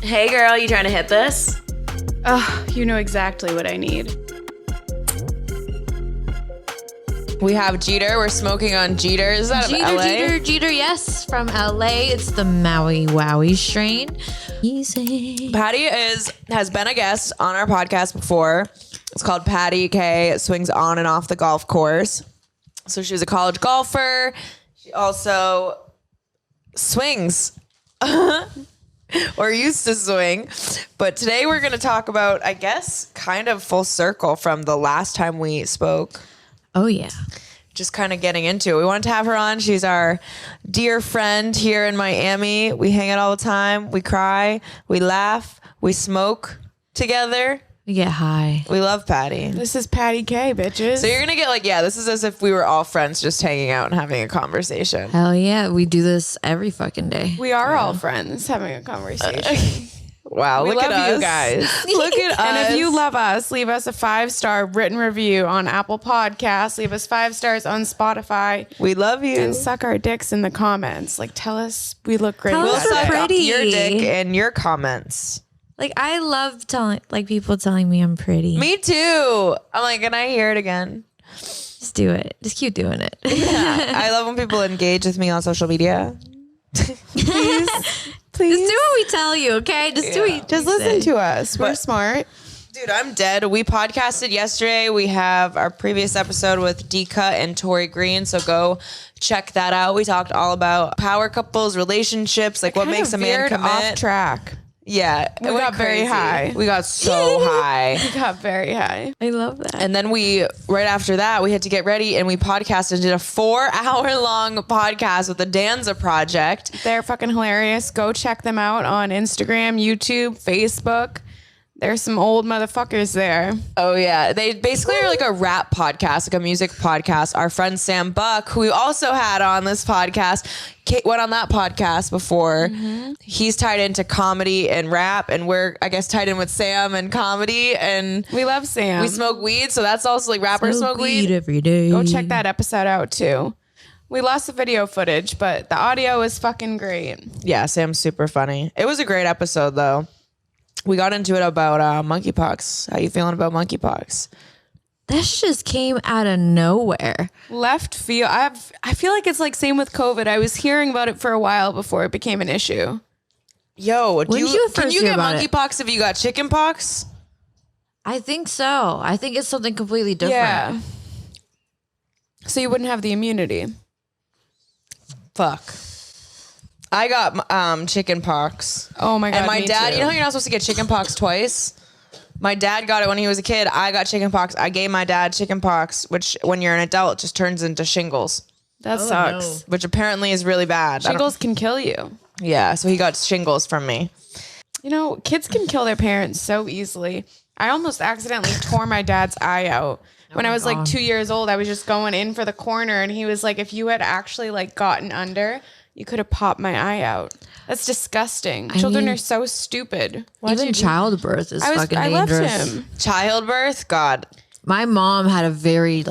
Hey girl, you trying to hit this? Oh, you know exactly what I need. We have Jeter. We're smoking on Jeter. Is that LA? Jeter, yes, from LA. It's the Maui Wowie strain. Easy. Patty has been a guest on our podcast before. It's called Patikayy. It swings on and off the golf course. So she was a college golfer. She also swings. Or used to swing. But today we're going to talk about, I guess, kind of full circle from the last time we spoke. Oh, yeah. Just kind of getting into it. We wanted to have her on. She's our dear friend here in Miami. We hang out all the time. We cry. We laugh. We smoke together. We get high. We love Patty. This is Patikayy, bitches. So you're going to get this is as if we were all friends just hanging out and having a conversation. Hell yeah. We do this every fucking day. We are all friends having a conversation. Wow, We look love at us. you guys. Look at us. And if you love us, leave us a 5-star written review on Apple Podcasts. Leave us 5 stars on Spotify. We love you. And suck our dicks in the comments. Like, tell us we look great. Tell We'll us suck we're up pretty. your dick in your comments. Like, I love people telling me I'm pretty. Me too. I'm like, can I hear it again? Just do it. Just keep doing it. Yeah. I love when people engage with me on social media. Please. Just do what we tell you, okay? Just do what Just listen to us. We're smart. Dude, I'm dead. We podcasted yesterday. We have our previous episode with Dika and Tori Green, so go check that out. We talked all about power couples, relationships, like what makes a man commit. Off track. Yeah, We got very high. We got so high. We got very high. I love that. And then right after that, we had to get ready and we podcasted, did a 4-hour-long podcast with the Danza Project. They're fucking hilarious. Go check them out on Instagram, YouTube, Facebook. There's some old motherfuckers there. Oh, yeah. They basically are like a rap podcast, like a music podcast. Our friend Sam Buck, who we also had on this podcast, Kate went on that podcast before. Mm-hmm. He's tied into comedy and rap, and we're, I guess, tied in with Sam and comedy. And we love Sam. We smoke weed, so that's also like rappers smoke weed every day. Go check that episode out, too. We lost the video footage, but the audio is fucking great. Yeah, Sam's super funny. It was a great episode, though. We got into it about monkeypox. How you feeling about monkeypox? That just came out of nowhere. Left field. I feel like it's like same with COVID. I was hearing about it for a while before it became an issue. Yo, When did you can first you hear get about monkeypox if you got chickenpox? I think so. I think it's something completely different. Yeah. So you wouldn't have the immunity. Fuck. I got chickenpox. Oh my God. And my me dad, too. you know how you're not supposed to get chickenpox twice? My dad got it when he was a kid. I got chickenpox. I gave my dad chickenpox, which when you're an adult just turns into shingles, That sucks. which apparently is really bad. Shingles can kill you. Yeah, so he got shingles from me. You know, kids can kill their parents so easily. I almost accidentally tore my dad's eye out. When I was like 2 years old, I was just going in for the corner and he was like, if you had actually like gotten under, you could have popped my eye out. That's disgusting. Children are so stupid. Even childbirth is fucking I left dangerous. him. Childbirth? God. My mom had a very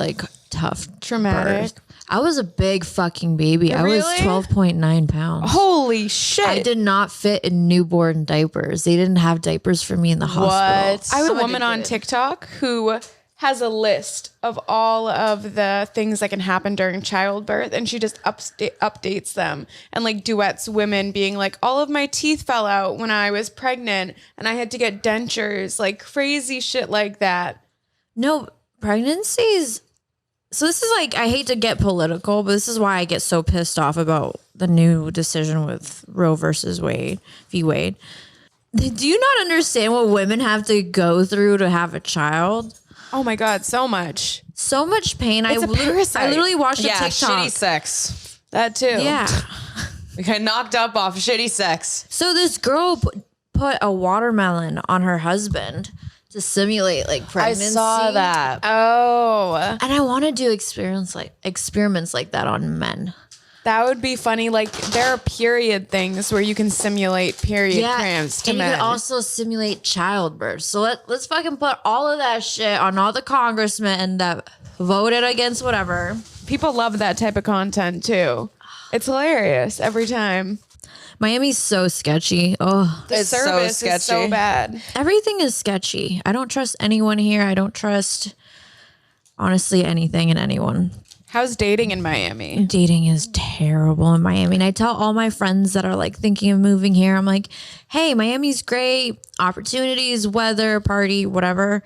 tough Traumatic. birth. I was a big fucking baby. I was Really? 12.9 pounds. Holy shit. I did not fit in newborn diapers. They didn't have diapers for me in the hospital. What? I have a Somebody woman on did. TikTok who has a list of all of the things that can happen during childbirth, and she just updates them and like duets women being like, all of my teeth fell out when I was pregnant and I had to get dentures, like crazy shit like that. No, pregnancies. So this is I hate to get political, but this is why I get so pissed off about the new decision with Roe versus Wade, v. Wade. Do you not understand what women have to go through to have a child? Oh my God, so much. So much pain. It's a parasite. I literally watched a Yeah, TikTok. shitty sex. That too. Yeah. We got knocked up off shitty sex. So this girl put a watermelon on her husband to simulate pregnancy. I saw that. Oh, And I want to do experiments like that on men. that would be funny. Like there are period things where you can simulate period cramps to and men. you can also simulate childbirth. So let's fucking put all of that shit on all the congressmen that voted against whatever. People love that type of content too. It's hilarious every time. Miami's so sketchy. Oh, The It's so service is so sketchy. bad. everything is sketchy. I don't trust anyone here. I don't trust, honestly, anything and anyone. How's dating in Miami? Dating is terrible in Miami. And I tell all my friends that are like thinking of moving here, I'm like, hey, Miami's great, opportunities, weather, party, whatever.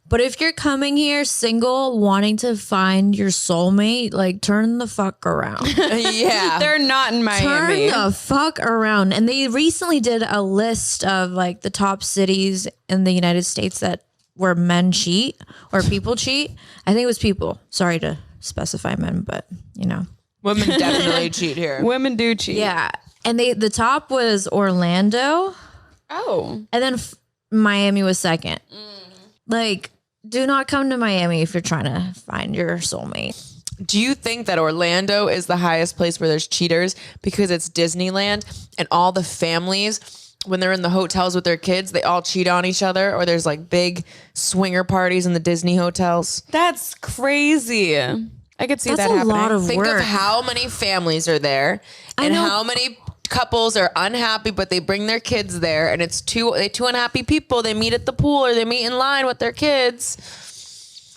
But if you're coming here single, wanting to find your soulmate, like turn the fuck around. Yeah. They're not in Miami. Turn the fuck around. And they recently did a list of like the top cities in the United States that where men cheat or people cheat. I think it was people. Sorry to specify men, but you know. Women definitely cheat here. Women do cheat. Yeah. And the top was Orlando, Oh. and then Miami was second. Like, do not come to Miami if you're trying to find your soulmate. Do you think that Orlando is the highest place where there's cheaters because it's Disneyland and all the families, when they're in the hotels with their kids, they all cheat on each other, or there's like big swinger parties in the Disney hotels? That's crazy. I could see That's that a happening. lot of Think work. of how many families are there and know. how many couples are unhappy, but they bring their kids there, and it's two unhappy people. They meet at the pool or they meet in line with their kids.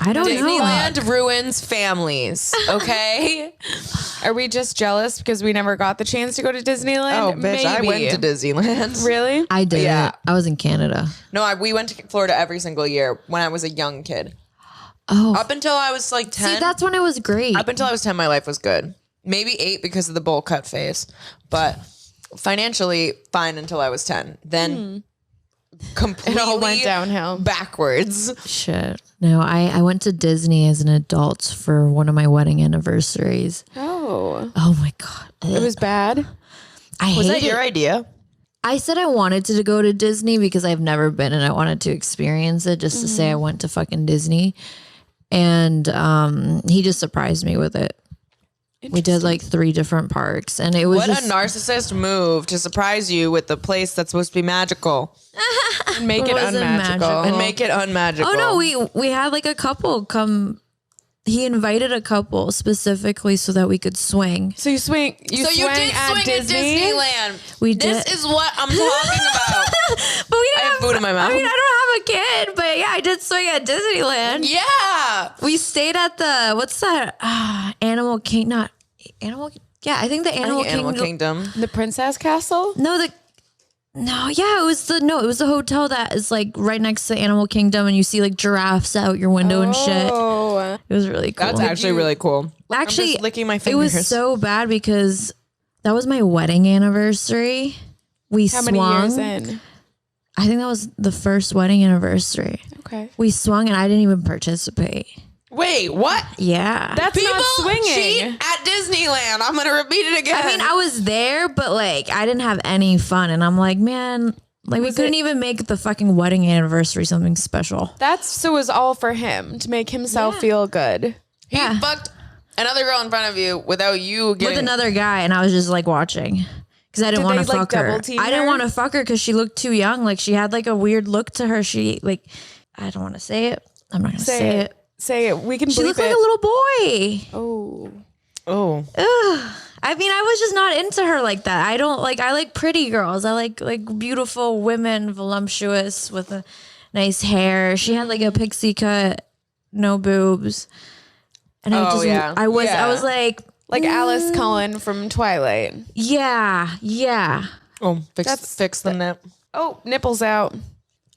I don't know. Disneyland ruins families. Okay. Are we just jealous because we never got the chance to go to Disneyland? Oh, bitch! I Maybe. went to Disneyland. Really? I did. Yeah. I was in Canada. No, we went to Florida every single year when I was a young kid. Oh, Up until I was like 10. see, that's when it was great. Up until I was 10, my life was good. Maybe 8 because of the bowl cut phase, but financially fine until I was 10. Then completely It all went downhill. backwards. Shit. No, I went to Disney as an adult for one of my wedding anniversaries. Oh. Oh my God. It was bad. I Was hate that it. your idea? I said I wanted to go to Disney because I've never been and I wanted to experience it just to say I went to fucking Disney. And he just surprised me with it. We did like 3 different parks and it was What just a narcissist move to surprise you with the place that's supposed to be magical And make it wasn't unmagical. magical. and make it unmagical. Oh no, we had like a couple come. He invited a couple specifically so that we could swing. So you swing. You So you swing did at swing Disney? at Disneyland. We This did. is what I'm talking about. But we I didn't have food in my mouth. I mean, I don't have a kid, but yeah, I did swing at Disneyland. Yeah. We stayed at the what's that? Animal King, not Animal. Yeah, I think the Animal Animal Kingdom. The Princess Castle? Yeah, it was the hotel that is like right next to Animal Kingdom, and you see like giraffes out your window and shit. Oh. It was really cool. That's actually really cool. Actually, I'm just licking my it fingers. was so bad because that was my wedding anniversary. We How swung. many years in? I think that was the first wedding anniversary. Okay. We swung and I didn't even participate. Wait, what? Yeah. That's People not swinging. cheat at Disneyland. I'm gonna repeat it again. I mean, I was there, but like I didn't have any fun. And I'm like, man, like we couldn't even make the fucking wedding anniversary something special. It was all for him to make himself feel good. he yeah. fucked another girl in front of you without you getting. With another guy, and I was just like watching. Because I didn't Did want they, to like, fuck her. double team I didn't her? want to fuck her because she looked too young. Like she had like a weird look to her. She like, I don't want to say it. I'm not gonna say it. Say it. We can She bleep looked like it. a little boy. Oh. Oh, Ugh. I mean, I was just not into her like that. I like pretty girls. I like beautiful women, voluptuous with a nice hair. She had like a pixie cut, no boobs. And I Oh, just, yeah. I was like, Like Alice Cullen from Twilight. yeah. fix the nip. Oh, nipples out.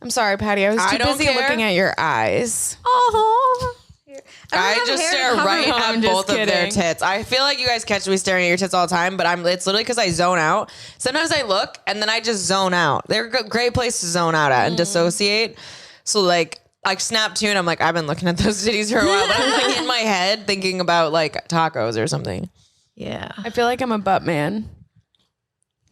I'm sorry, Patty. I was I too don't busy care. looking at your eyes. Oh. I just stare right No, at I'm just both of their kidding. tits. I feel like you guys catch me staring at your tits all the time, but it's literally because I zone out. Sometimes I look and then I just zone out. They're a great place to zone out at and dissociate. So like snap to and I'm like, I've been looking at those titties for a while, but I'm like in my head thinking about like tacos or something. Yeah. I feel like I'm a butt man.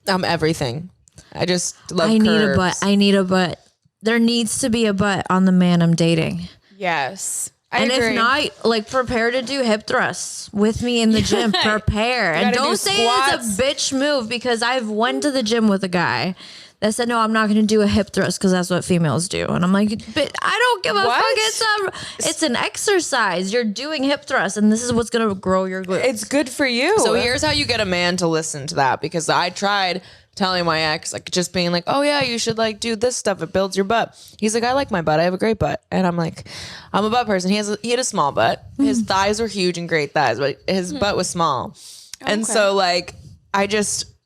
I'm everything. I just love I need curves. a butt. I need a butt. There needs to be a butt on the man I'm dating. Yes. I And agree. if not, like prepare to do hip thrusts with me in the gym. Prepare. And gotta do don't say squats. it's a bitch move because I've went to the gym with a guy that said, no, I'm not going to do a hip thrust because that's what females do. And I'm like, but I don't give a fuck. It's an exercise. You're doing hip thrusts, and this is what's going to grow your glutes. It's good for you. So here's how you get a man to listen to that, because I tried telling my ex, like, just being like, oh yeah, you should like do this stuff. It builds your butt. He's like, I like my butt. I have a great butt. And I'm like, I'm a butt person. He had a small butt. His thighs were huge and great thighs, but his butt was small. And so like,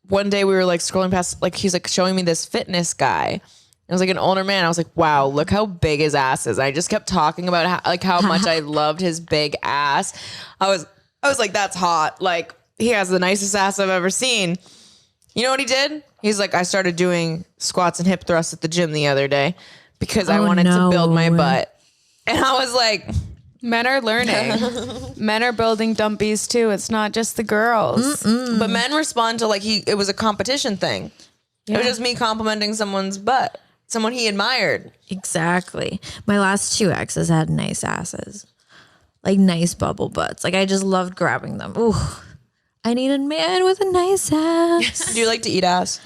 one day we were like scrolling past, like he's like showing me this fitness guy. It was like an older man. I was like, wow, look how big his ass is. I just kept talking about how much I loved his big ass. I was like, that's hot. Like, he has the nicest ass I've ever seen. You know what he did? He's like, I started doing squats and hip thrusts at the gym the other day because I wanted to build my butt. And I was like, men are learning. Men are building dumpies too. It's not just the girls. But men respond to like it was a competition thing. It was just me complimenting someone's butt, someone he admired. Exactly. My last 2 exes had nice asses, like nice bubble butts. Like I just loved grabbing them. Ooh, I need a man with a nice ass. Do you like to eat ass?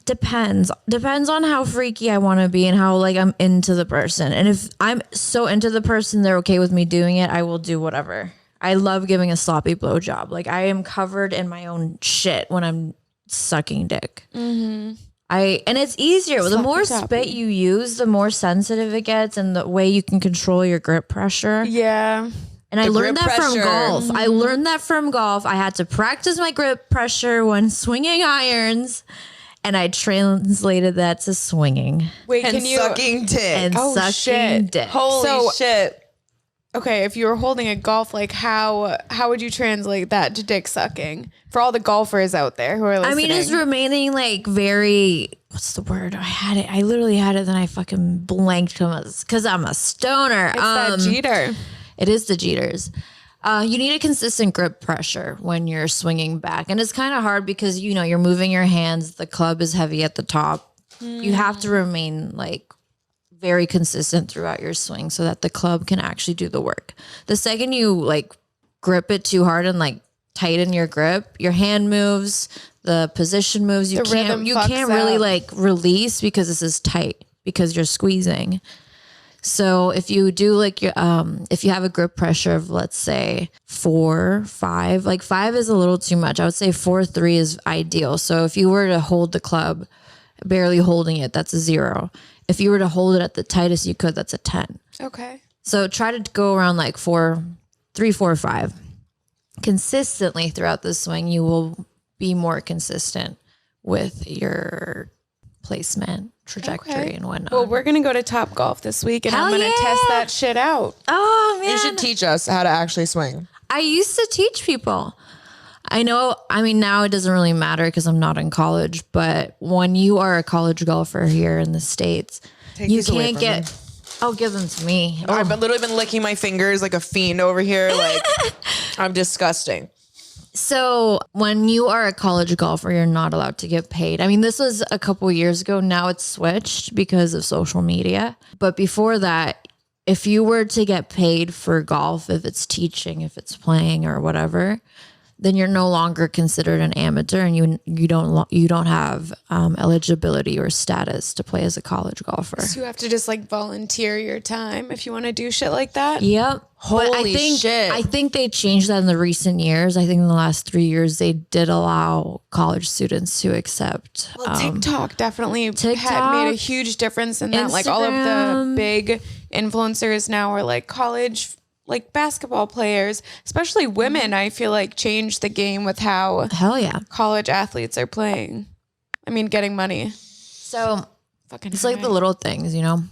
Depends on how freaky I want to be and how like I'm into the person. And if I'm so into the person, they're okay with me doing it, I will do whatever. I love giving a sloppy blowjob. Like I am covered in my own shit when I'm sucking dick. And it's easier. The more spit you use, the more sensitive it gets, and the way you can control your grip pressure. Yeah. And I learned that from golf. I learned that from golf. I had to practice my grip pressure when swinging irons, and I translated that to swinging. Wait, And sucking dick. And sucking dick. Holy shit. Okay, if you were holding a golf, like how would you translate that to dick sucking for all the golfers out there who are listening? I mean, it's remaining like very, what's the word? I literally had it, then I fucking blanked because I'm a stoner. It's that Jeter. It is the Jeters. You need a consistent grip pressure when you're swinging back. And it's kind of hard because, you know, you're moving your hands. The club is heavy at the top. You have to remain like very consistent throughout your swing so that the club can actually do the work. The second you like grip it too hard and like tighten your grip, your hand moves, the position moves. You can't really like release because this is tight because you're squeezing. So if you do like your, if you have a grip pressure of, let's say 4, 5, like 5 is a little too much. I would say 4, 3 is ideal. So if you were to hold the club, barely holding it, that's a 0. If you were to hold it at the tightest you could, that's a 10. Okay. So try to go around like 3, 4, 5. Consistently throughout the swing, you will be more consistent with your placement, trajectory, and whatnot. Well, we're gonna go to Top Golf this week, and I'm gonna test that shit out. Oh man, You should teach us how to actually swing. I used to teach people. I know. I mean, now it doesn't really matter because I'm not in college. But when you are a college golfer here in the States, you can't get. Oh, give them to me. I've literally been licking my fingers like a fiend over here. Like, I'm disgusting. So when you are a college golfer, you're not allowed to get paid. I mean, this was a couple years ago. Now it's switched because of social media. But before that, if you were to get paid for golf, if it's teaching, if it's playing or whatever, then you're no longer considered an amateur, and you don't have eligibility or status to play as a college golfer. So you have to just like volunteer your time if you want to do shit like that. Yep. Holy shit. I think they changed that in the recent years. I think in the last 3 years, they did allow college students to accept. Well, TikTok definitely had TikTok, made a huge difference in that. Like all of the big influencers now are like college, like basketball players, especially women. I feel like changed the game with how college athletes are playing. I mean, getting money. So it's like the little things, you know.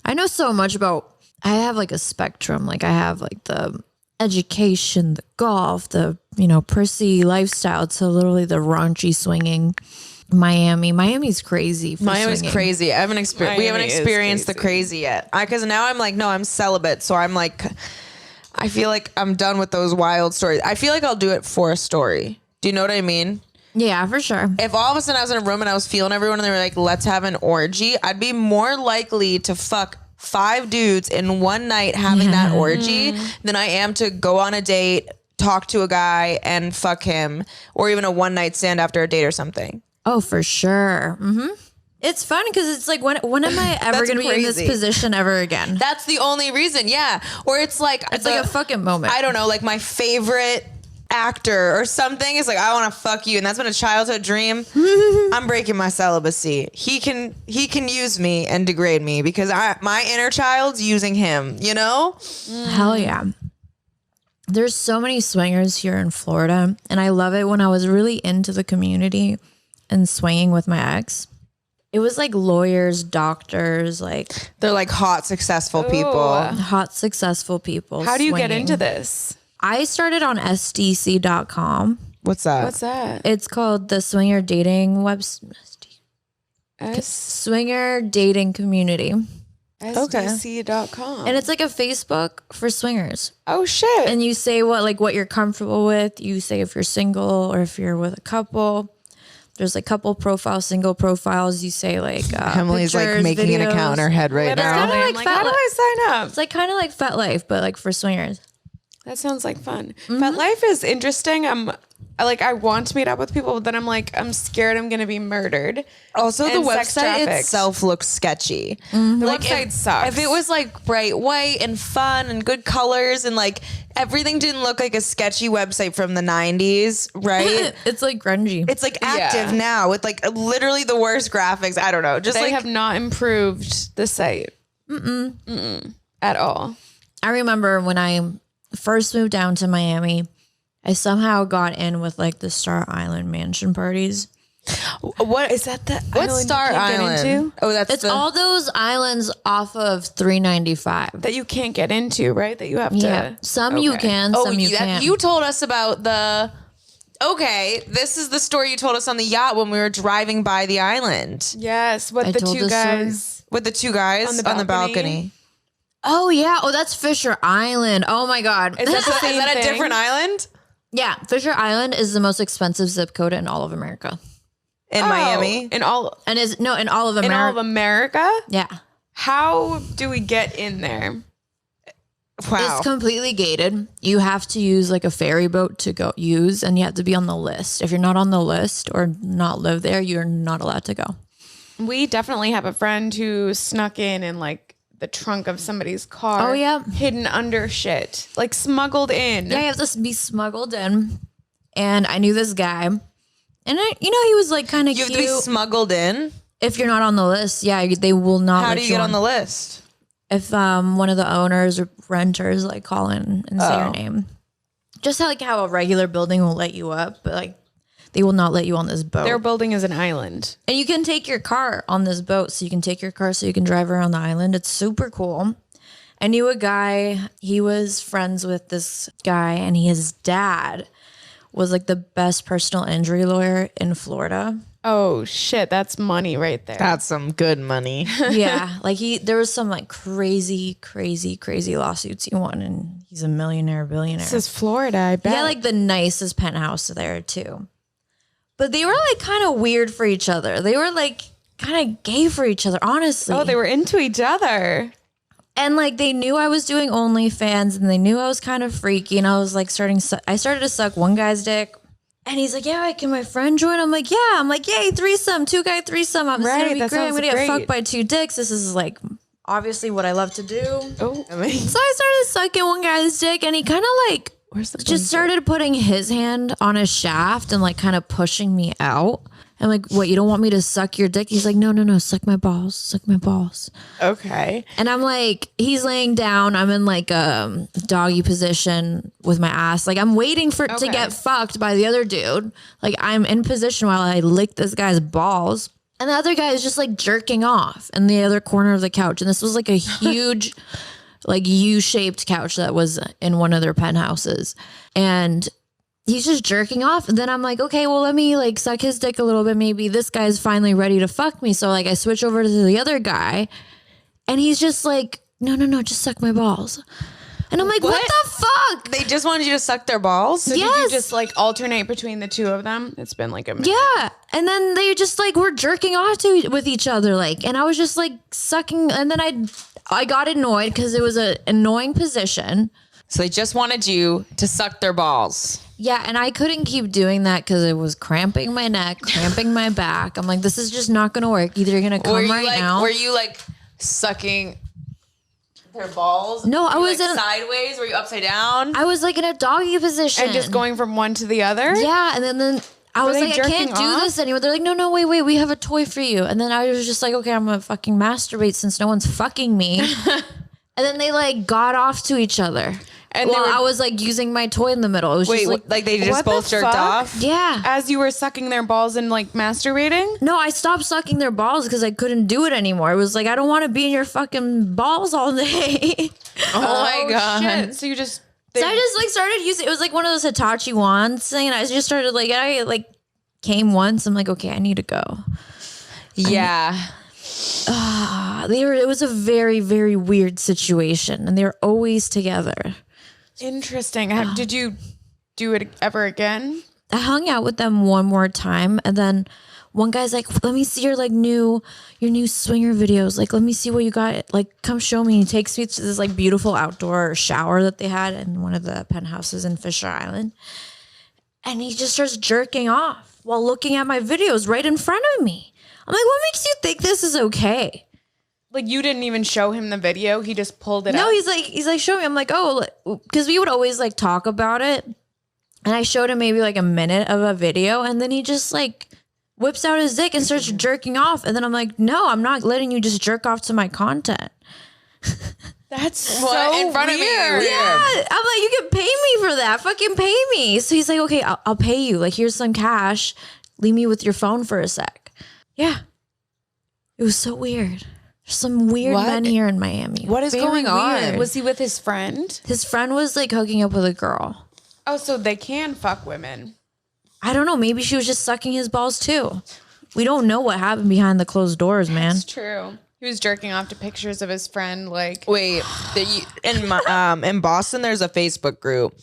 I know so much about. I have like a spectrum. Like I have like the education, the golf, the, you know, prissy lifestyle to literally the raunchy swinging. Miami's crazy. Miami's swinging. crazy. I haven't experienced. We haven't experienced the crazy yet. Because now I'm like, no, I'm celibate. So I'm like, I feel like I'm done with those wild stories. I feel like I'll do it for a story. Do you know what I mean? Yeah, for sure. If all of a sudden I was in a room and I was feeling everyone and they were like, let's have an orgy, I'd be more likely to fuck 5 dudes in one night having that orgy than I am to go on a date, talk to a guy and fuck him, or even a one night stand after a date or something. Oh, for sure. It's fun because it's like, when am I ever going to be in this position ever again? That's the only reason. Yeah. Or it's like Like a fucking moment. I don't know, like my favorite actor or something is like, I want to fuck you, and that's been a childhood dream. I'm breaking my celibacy. He can use me and degrade me because my inner child's using him, you know? Hell yeah. There's so many swingers here in Florida, and I love it. When I was really into the community and swinging with my ex, it was like lawyers, doctors, like They're like hot, successful people. hot, successful people. How do you get swinging. into this? I started on SDC.com. What's that? What's that? It's called the Swinger Dating Swinger Dating Community. SDC.com. And it's like a Facebook for swingers. Oh shit. And you say what you're comfortable with. You say if you're single or if you're with a couple. There's like couple profiles, single profiles. You say like Emily's pictures, like making an videos. account in her head right Literally, now. kinda I'm like like, how do I sign up? It's like kind of like FetLife, but like for swingers. That sounds like fun. But life is interesting. I want to meet up with people, but then I'm like, I'm scared I'm going to be murdered. Also, the And sex website trafficked. itself looks sketchy. The Like, website sucks. If it was like bright white and fun and good colors and like everything didn't look like a sketchy website from the 90s, right? It's like grungy. It's like active now with like literally the worst graphics. I don't know. Just they like have not improved the site. At all. I remember when I first moved down to Miami, I somehow got in with like the Star Island mansion parties. what is that? What's Star Island? Oh, that's It's all those islands off of 395. That you can't get into, right? That you have to. Yeah, some you Okay. can, Oh, some you that, can't. you told us about the. Okay, this is the story you told us on the yacht when we were driving by the island Yes, with I the told two this story. guys. with the two guys On the balcony. Oh yeah, oh that's Fisher Island. Oh my god, Is that the Is same that a thing? different island yeah, Fisher Island is the most expensive zip code in all of America, in Miami? In all and is no in all of America. in all of America? Yeah, How do we get in there? Wow. it's completely gated. You have to use like a ferry boat to go use, and you have to be on the list. If you're not on the list or not live there, you're not allowed to go. We definitely have a friend who snuck in like the trunk of somebody's car. Oh, yeah. Hidden under shit. Like smuggled in. Yeah, you have to be smuggled in. And I knew this guy, and he was like kind of You cute. have to be smuggled in. If you're not on the list, yeah, they will not. How let do you get on the list? If one of the owners or renters like call in and say Oh. your name, just like how a regular building will let you up, but like they will not let you on this boat. Their building is an island. And you can take your car on this boat, so you can take your car so you can drive around the island. It's super cool. I knew a guy. He was friends with this guy, and his dad was like the best personal injury lawyer in Florida. Oh shit, that's money right there. That's some good money. Yeah, like there was some like crazy lawsuits he won, and he's a millionaire, billionaire. This is Florida, I bet. He had like the nicest penthouse there too. But they were like kind of weird for each other. They were like kind of gay for each other, honestly. oh, they were into each other. And like they knew I was doing OnlyFans, and they knew I was kind of freaky, and I was like I started to suck one guy's dick. And he's like, yeah, can my friend join? I'm like, yeah. I'm like, yay, threesome, two guy threesome. I'm Right, gonna be that great. I'm sounds gonna get great. fucked by two dicks. This is like obviously what I love to do. Oh, I mean, So I started sucking one guy's dick, and he kind of like just started putting his hand on his shaft and like kind of pushing me out. I'm like, what, you don't want me to suck your dick? He's like, no, suck my balls. okay. And I'm like, he's laying down. I'm in like a doggy position with my ass. Like I'm waiting for it to Okay. get fucked by the other dude. Like I'm in position while I lick this guy's balls. And the other guy is just like jerking off in the other corner of the couch. And this was like a huge, like U-shaped couch that was in one of their penthouses. And he's just jerking off. And then I'm like, okay, well, let me like suck his dick a little bit. Maybe this guy's finally ready to fuck me. So like I switch over to the other guy, and he's just like, no, just suck my balls. And I'm like, what the fuck? they just wanted you to suck their balls. So did you Yes. just like alternate between the two of them? It's been like a minute. Yeah. And then they just like were jerking off with each other. Like, and I was just like sucking. And then I got annoyed because it was an annoying position. So they just wanted you to suck their balls. Yeah, and I couldn't keep doing that because it was cramping my neck, cramping my back. I'm like, this is just not going to work. Either you're going to come now. Were you like sucking their balls? No, I was like sideways. Were you upside down? I was like in a doggy position. And just going from one to the other? Yeah, and then I was they like, I can't jerking do off? this anymore. They're like, no, wait, we have a toy for you. And then I was just like, okay, I'm going to fucking masturbate since no one's fucking me. And then they like got off to each other. And I was like using my toy in the middle. It was just like they just what both the jerked fuck? off? yeah. As you were sucking their balls and like masturbating? No, I stopped sucking their balls because I couldn't do it anymore. It was like, I don't want to be in your fucking balls all day. Oh my God. Shit. So you just... So I just like started using, it was like one of those Hitachi wands thing. And I just started like, I like came once. I'm like, okay, I need to go. Yeah. It was a very, very weird situation. And they were always together. Interesting. Did you do it ever again? I hung out with them one more time, and then one guy's like, let me see your like your new swinger videos. Like, let me see what you got. Like, come show me. He takes me to this like beautiful outdoor shower that they had in one of the penthouses in Fisher Island. And he just starts jerking off while looking at my videos right in front of me. I'm like, what makes you think this is okay? Like you didn't even show him the video. He just pulled it No, up. he's like, show me. I'm like, oh, because we would always like talk about it. And I showed him maybe like a minute of a video, and then he just like whips out his dick and starts jerking off. And then I'm like, no, I'm not letting you just jerk off to my content. That's so in front weird. of me. Yeah, I'm like, you can pay me for that. Fucking pay me. So he's like, okay, I'll pay you. Like, here's some cash. Leave me with your phone for a sec. Yeah. It was so weird. There's some weird men here in Miami. What is going on? Weird. Was he with his friend? His friend was like hooking up with a girl. Oh, so they can fuck women. I don't know. Maybe she was just sucking his balls too. We don't know what happened behind the closed doors, man. It's true. He was jerking off to pictures of his friend. Like, Wait, in Boston, there's a Facebook group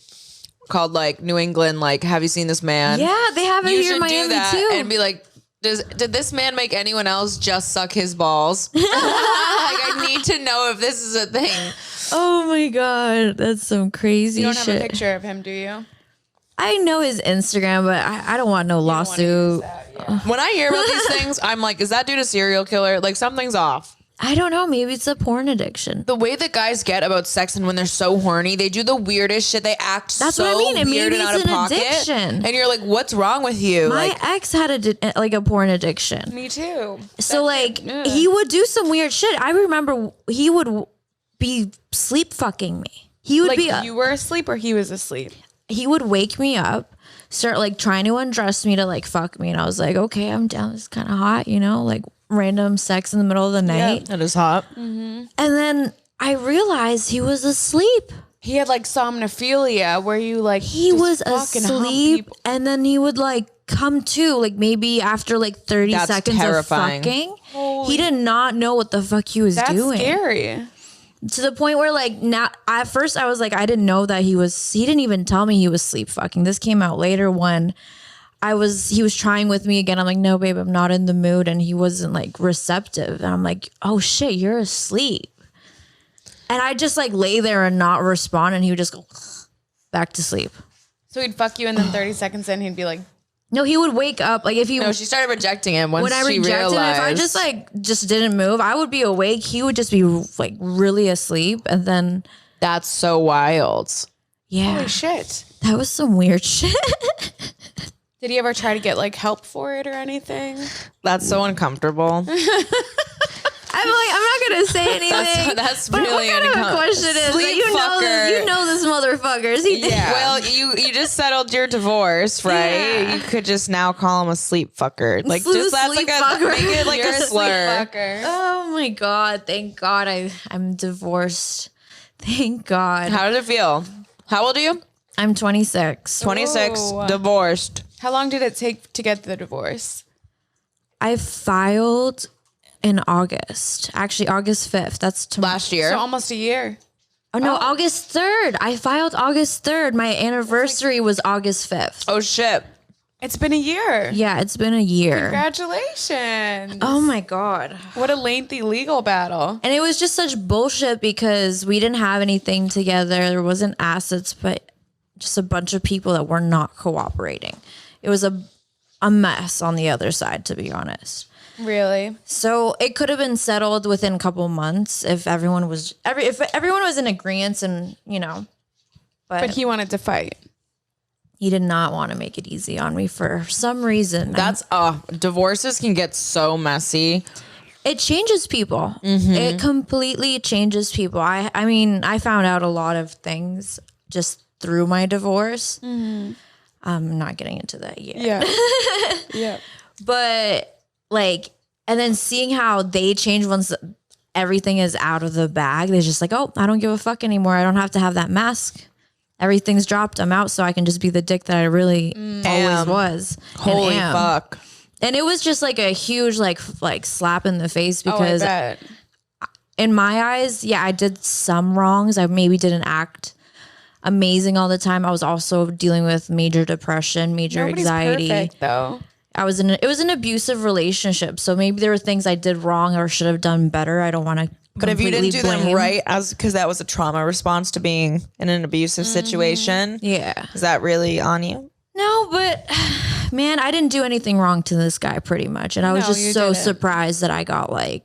called like New England. Like, have you seen this man? Yeah, they have it You here in should do Miami that too. and be like, did this man make anyone else just suck his balls? Like, I need to know if this is a thing. Oh my god, that's some crazy you don't shit. have a picture of him, do you? I know his Instagram, but I don't want no lawsuit. When I hear about these things, I'm like, is that dude a serial killer? Like, something's off. I don't know. Maybe it's a porn addiction. The way that guys get about sex and when they're so horny, they do the weirdest shit. They act That's so what I mean. And weird maybe and out it's of an pocket. addiction. And you're like, what's wrong with you? My Like, ex had a porn addiction. Me too. So like he would do some weird shit. I remember he would be sleep fucking me. He would Like be you were asleep or he was asleep? he would wake me up, start like trying to undress me to like fuck me, and I was like, okay, I'm down. It's kind of hot, you know, like random sex in the middle of the night. that is hot. And then I realized he was asleep. He had like somnophilia where you like He just was fucking hump asleep, people. and then he would like come to, like maybe after like 30 That's seconds terrifying. of fucking. He did not know what the fuck he was That's doing. scary. To the point where like now at first I was like, I didn't know that he didn't even tell me he was sleep fucking. This came out later when he was trying with me again. I'm like, no, babe, I'm not in the mood. And he wasn't like receptive. And I'm like, oh shit, you're asleep. And I just like lay there and not respond. And he would just go back to sleep. So he'd fuck you and then 30 seconds in he'd be like, No, he would wake up. Like if he No, she started rejecting him once when I she rejected him, realized. if I just didn't move, I would be awake. He would just be like really asleep. And then That's so wild. yeah, holy shit. that was some weird shit. Did he ever try to get like help for it or anything? That's so uncomfortable. I'm like, I'm not gonna say anything. That's but really what kind of a uncomfortable. question is that you know this motherfuckers. He did. Well, you just settled your divorce, right? Yeah. You could just now call him a sleep fucker. Like just that's like Sleep a fucker. make it like You're a a slur. sleep fucker. Oh my god! Thank God I'm divorced. Thank God. How did it feel? How old are you? I'm 26. 26, Oh. divorced. How long did it take to get the divorce? I filed in August. Actually, August 5th. That's Last year. So almost a year. Oh no, August 3rd. I filed August 3rd. My anniversary was August 5th. Oh shit. It's been a year. Yeah, it's been a year. Congratulations. Oh my God. What a lengthy legal battle. And it was just such bullshit because we didn't have anything together. There wasn't assets, but just a bunch of people that were not cooperating. It was a mess on the other side, to be honest. Really? So it could have been settled within a couple months if everyone was in agreement, and But he wanted to fight. he did not want to make it easy on me for some reason. That's divorces can get so messy. It changes people. It completely changes people. I mean, I found out a lot of things just through my divorce. I'm not getting into that yet. Yeah. Yeah. But like, and then seeing how they change once everything is out of the bag. They're just like, oh, I don't give a fuck anymore. I don't have to have that mask. Everything's dropped. I'm out, so I can just be the dick that I really always was. Holy fuck. And it was just like a huge like slap in the face because in my eyes, yeah, I did some wrongs. I maybe didn't act amazing all the time. I was also dealing with major depression, major anxiety. Perfect, though. It was an abusive relationship. So maybe there were things I did wrong or should have done better. I don't want to. But if you didn't do them right, because that was a trauma response to being in an abusive situation, yeah, is that really on you? No, but man, I didn't do anything wrong to this guy pretty much. And I was just so surprised that I got I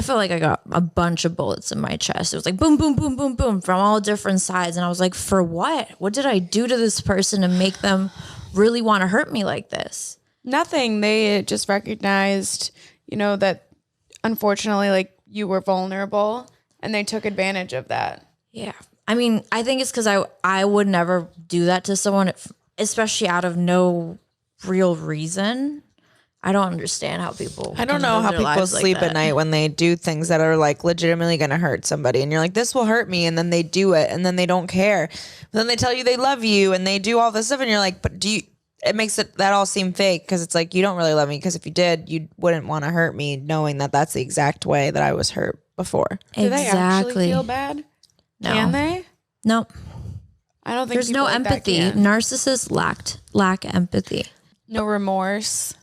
felt like I got a bunch of bullets in my chest. It was like boom, boom, boom, boom, boom from all different sides. And I was like, for what? What did I do to this person to make them really want to hurt me like this? Nothing. They just recognized, that unfortunately, you were vulnerable and they took advantage of that. Yeah. I mean, I think it's because I would never do that to someone, especially out of no real reason. I don't understand how people. I don't know how people sleep at night when they do things that are legitimately going to hurt somebody, and you're like, this will hurt me, and then they do it, and then they don't care. But then they tell you they love you, and they do all this stuff, and you're like, but it makes that all seem fake, because it's like, you don't really love me, because if you did, you wouldn't want to hurt me, knowing that that's the exact way that I was hurt before. Do they actually feel bad? No. Can they? No. I don't think there's no empathy. Narcissists lack empathy. No remorse.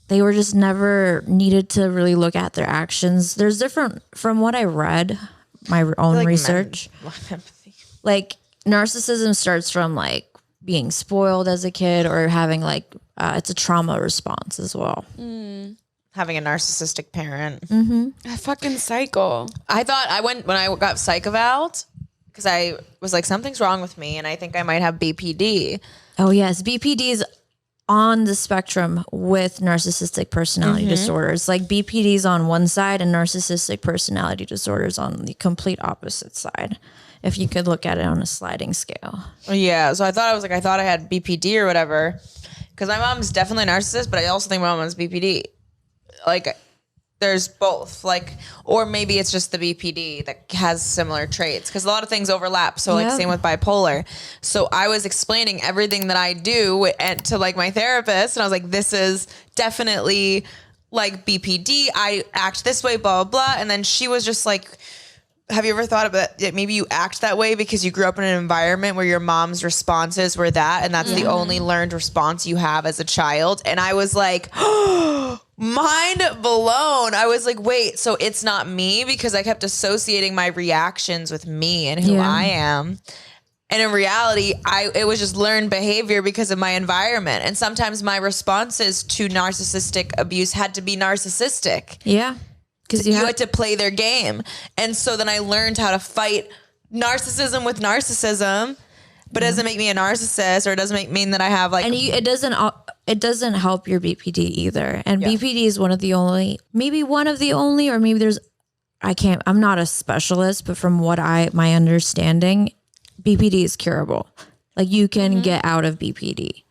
They were just never needed to really look at their actions. There's different, from what I read, my own research. Narcissism starts from being spoiled as a kid or having it's a trauma response as well. Having a narcissistic parent. A fucking cycle. I thought when I got psych evaled, because I was like, something's wrong with me, and I think I might have BPD. Oh yes, BPD is on the spectrum with narcissistic personality disorders. BPD is on one side and narcissistic personality disorders on the complete opposite side. If you could look at it on a sliding scale. Yeah, so I thought I had BPD or whatever, because my mom's definitely a narcissist, but I also think my mom has BPD. There's both, or maybe it's just the BPD that has similar traits, because a lot of things overlap. So same with bipolar. So I was explaining everything that I do to my therapist, and I was like, this is definitely BPD. I act this way, blah, blah, blah. And then she was just like, have you ever thought about it? Maybe you act that way because you grew up in an environment where your mom's responses were that, and that's the only learned response you have as a child. And I was like, mind blown. I was like, wait, so it's not me, because I kept associating my reactions with me and who I am. And in reality, it was just learned behavior because of my environment. And sometimes my responses to narcissistic abuse had to be narcissistic. Yeah. Because you had to play their game. And so then I learned how to fight narcissism with narcissism, but it doesn't make me a narcissist, or it doesn't mean that I have and it doesn't help your BPD either. And BPD is one of the only, or maybe I'm not a specialist, but from what my understanding, BPD is curable. You can get out of BPD.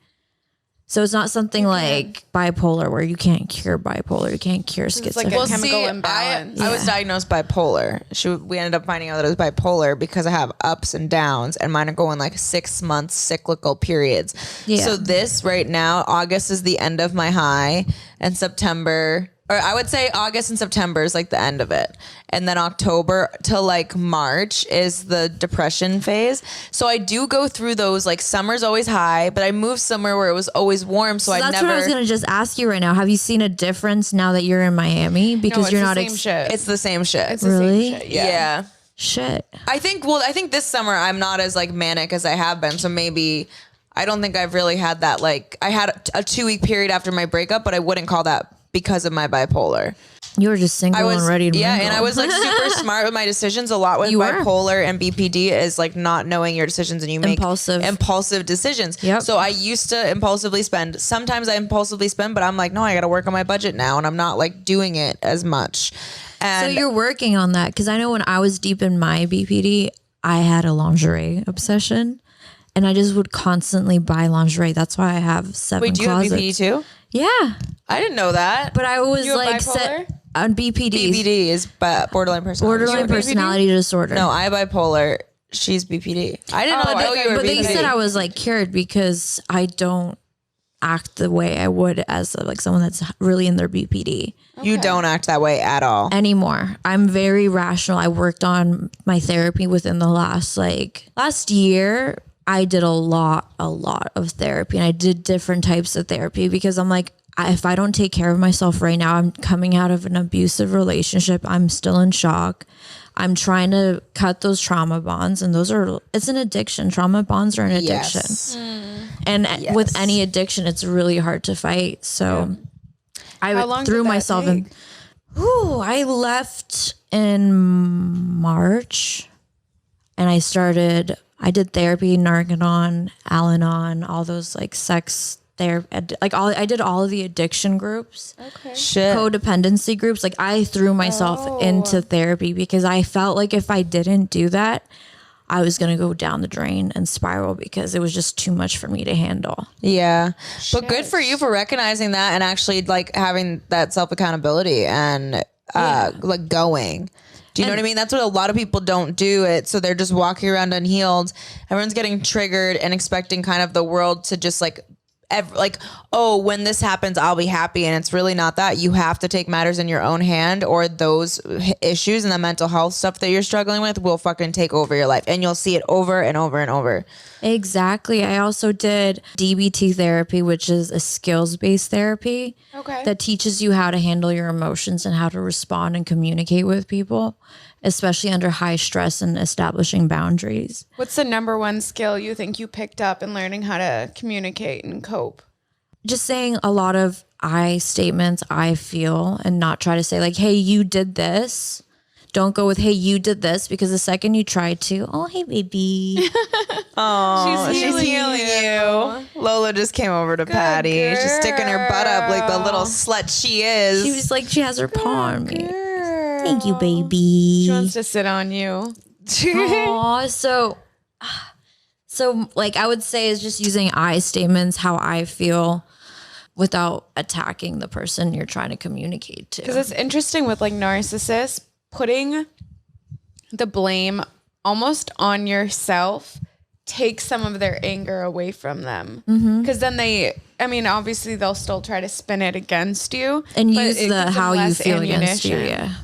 So it's not something like bipolar, where you can't cure bipolar, you can't cure schizophrenia. It's like a chemical imbalance. I was diagnosed bipolar. We ended up finding out that it was bipolar because I have ups and downs, and mine are going 6 months cyclical periods. Yeah. So this right now, August is the end of my high, and September, or I would say August and September is the end of it. And then October till March is the depression phase. So I do go through those, summer's always high, but I moved somewhere where it was always warm. So that's what I was going to just ask you right now. Have you seen a difference now that you're in Miami? Because you're not It's the same shit. It's the really? same shit. Yeah. Shit. I think this summer I'm not as like manic as I have been. So maybe I don't think I've really had that. Like I had a 2-week period after my breakup, but I wouldn't call that because of my bipolar. You were just single and ready to mingle. And I was like super smart with my decisions. A lot with bipolar and BPD is like not knowing your decisions, and you make impulsive decisions. Yep. So I used to impulsively spend. Sometimes I impulsively spend, but I'm like, no, I got to work on my budget now, and I'm not like doing it as much. And so you're working on that, because I know when I was deep in my BPD, I had a lingerie obsession, and I just would constantly buy lingerie. That's why I have 7 closets. Wait, do you have BPD too? Yeah. I didn't know that. But I was You have like bipolar? on BPD. BPD is borderline personality. Borderline personality disorder. No, I bipolar. She's BPD. I didn't know you were But BPD. they said I was like cured because I don't act the way I would as like someone that's really in their BPD. You don't act that way at all anymore. I'm very rational. I worked on my therapy within the last year. I did a lot of therapy, and I did different types of therapy because I'm like, if I don't take care of myself right now, I'm coming out of an abusive relationship. I'm still in shock. I'm trying to cut those trauma bonds, and it's an addiction. Trauma bonds are an addiction. Yes. And with any addiction, it's really hard to fight. So I threw myself in. I left in March, and I did therapy, Narcanon, Al-Anon, all those like sex therapy, I did all of the addiction groups, codependency groups. Like I threw myself into therapy because I felt like if I didn't do that, I was going to go down the drain and spiral because it was just too much for me to handle. Yeah. But good for you for recognizing that and actually like having that self accountability and like going. Do you know what I mean? That's what a lot of people don't do it. So they're just walking around unhealed. Everyone's getting triggered and expecting kind of the world to just like when this happens, I'll be happy. And it's really not that. You have to take matters in your own hand, or those issues and the mental health stuff that you're struggling with will fucking take over your life. And you'll see it over and over and over. Exactly. I also did DBT therapy, which is a skills-based therapy that teaches you how to handle your emotions and how to respond and communicate with people, especially under high stress and establishing boundaries. What's the number one skill you think you picked up in learning how to communicate and cope? Just saying a lot of I statements, I feel, and not try to say like, hey, you did this. Don't go with, hey, you did this, because the second you try to, oh, hey, baby. Oh, she's healing you. Lola just came over to Patty. girl. She's sticking her butt up like the little slut she is. She was like, she has her paw on me. Thank you, baby. She wants to sit on you. Aw, so like I would say is just using I statements, how I feel, without attacking the person you're trying to communicate to. Because it's interesting with like narcissists, putting the blame almost on yourself takes some of their anger away from them. Because then obviously they'll still try to spin it against you. And but use it the gives them how you less feel against you, ammunition.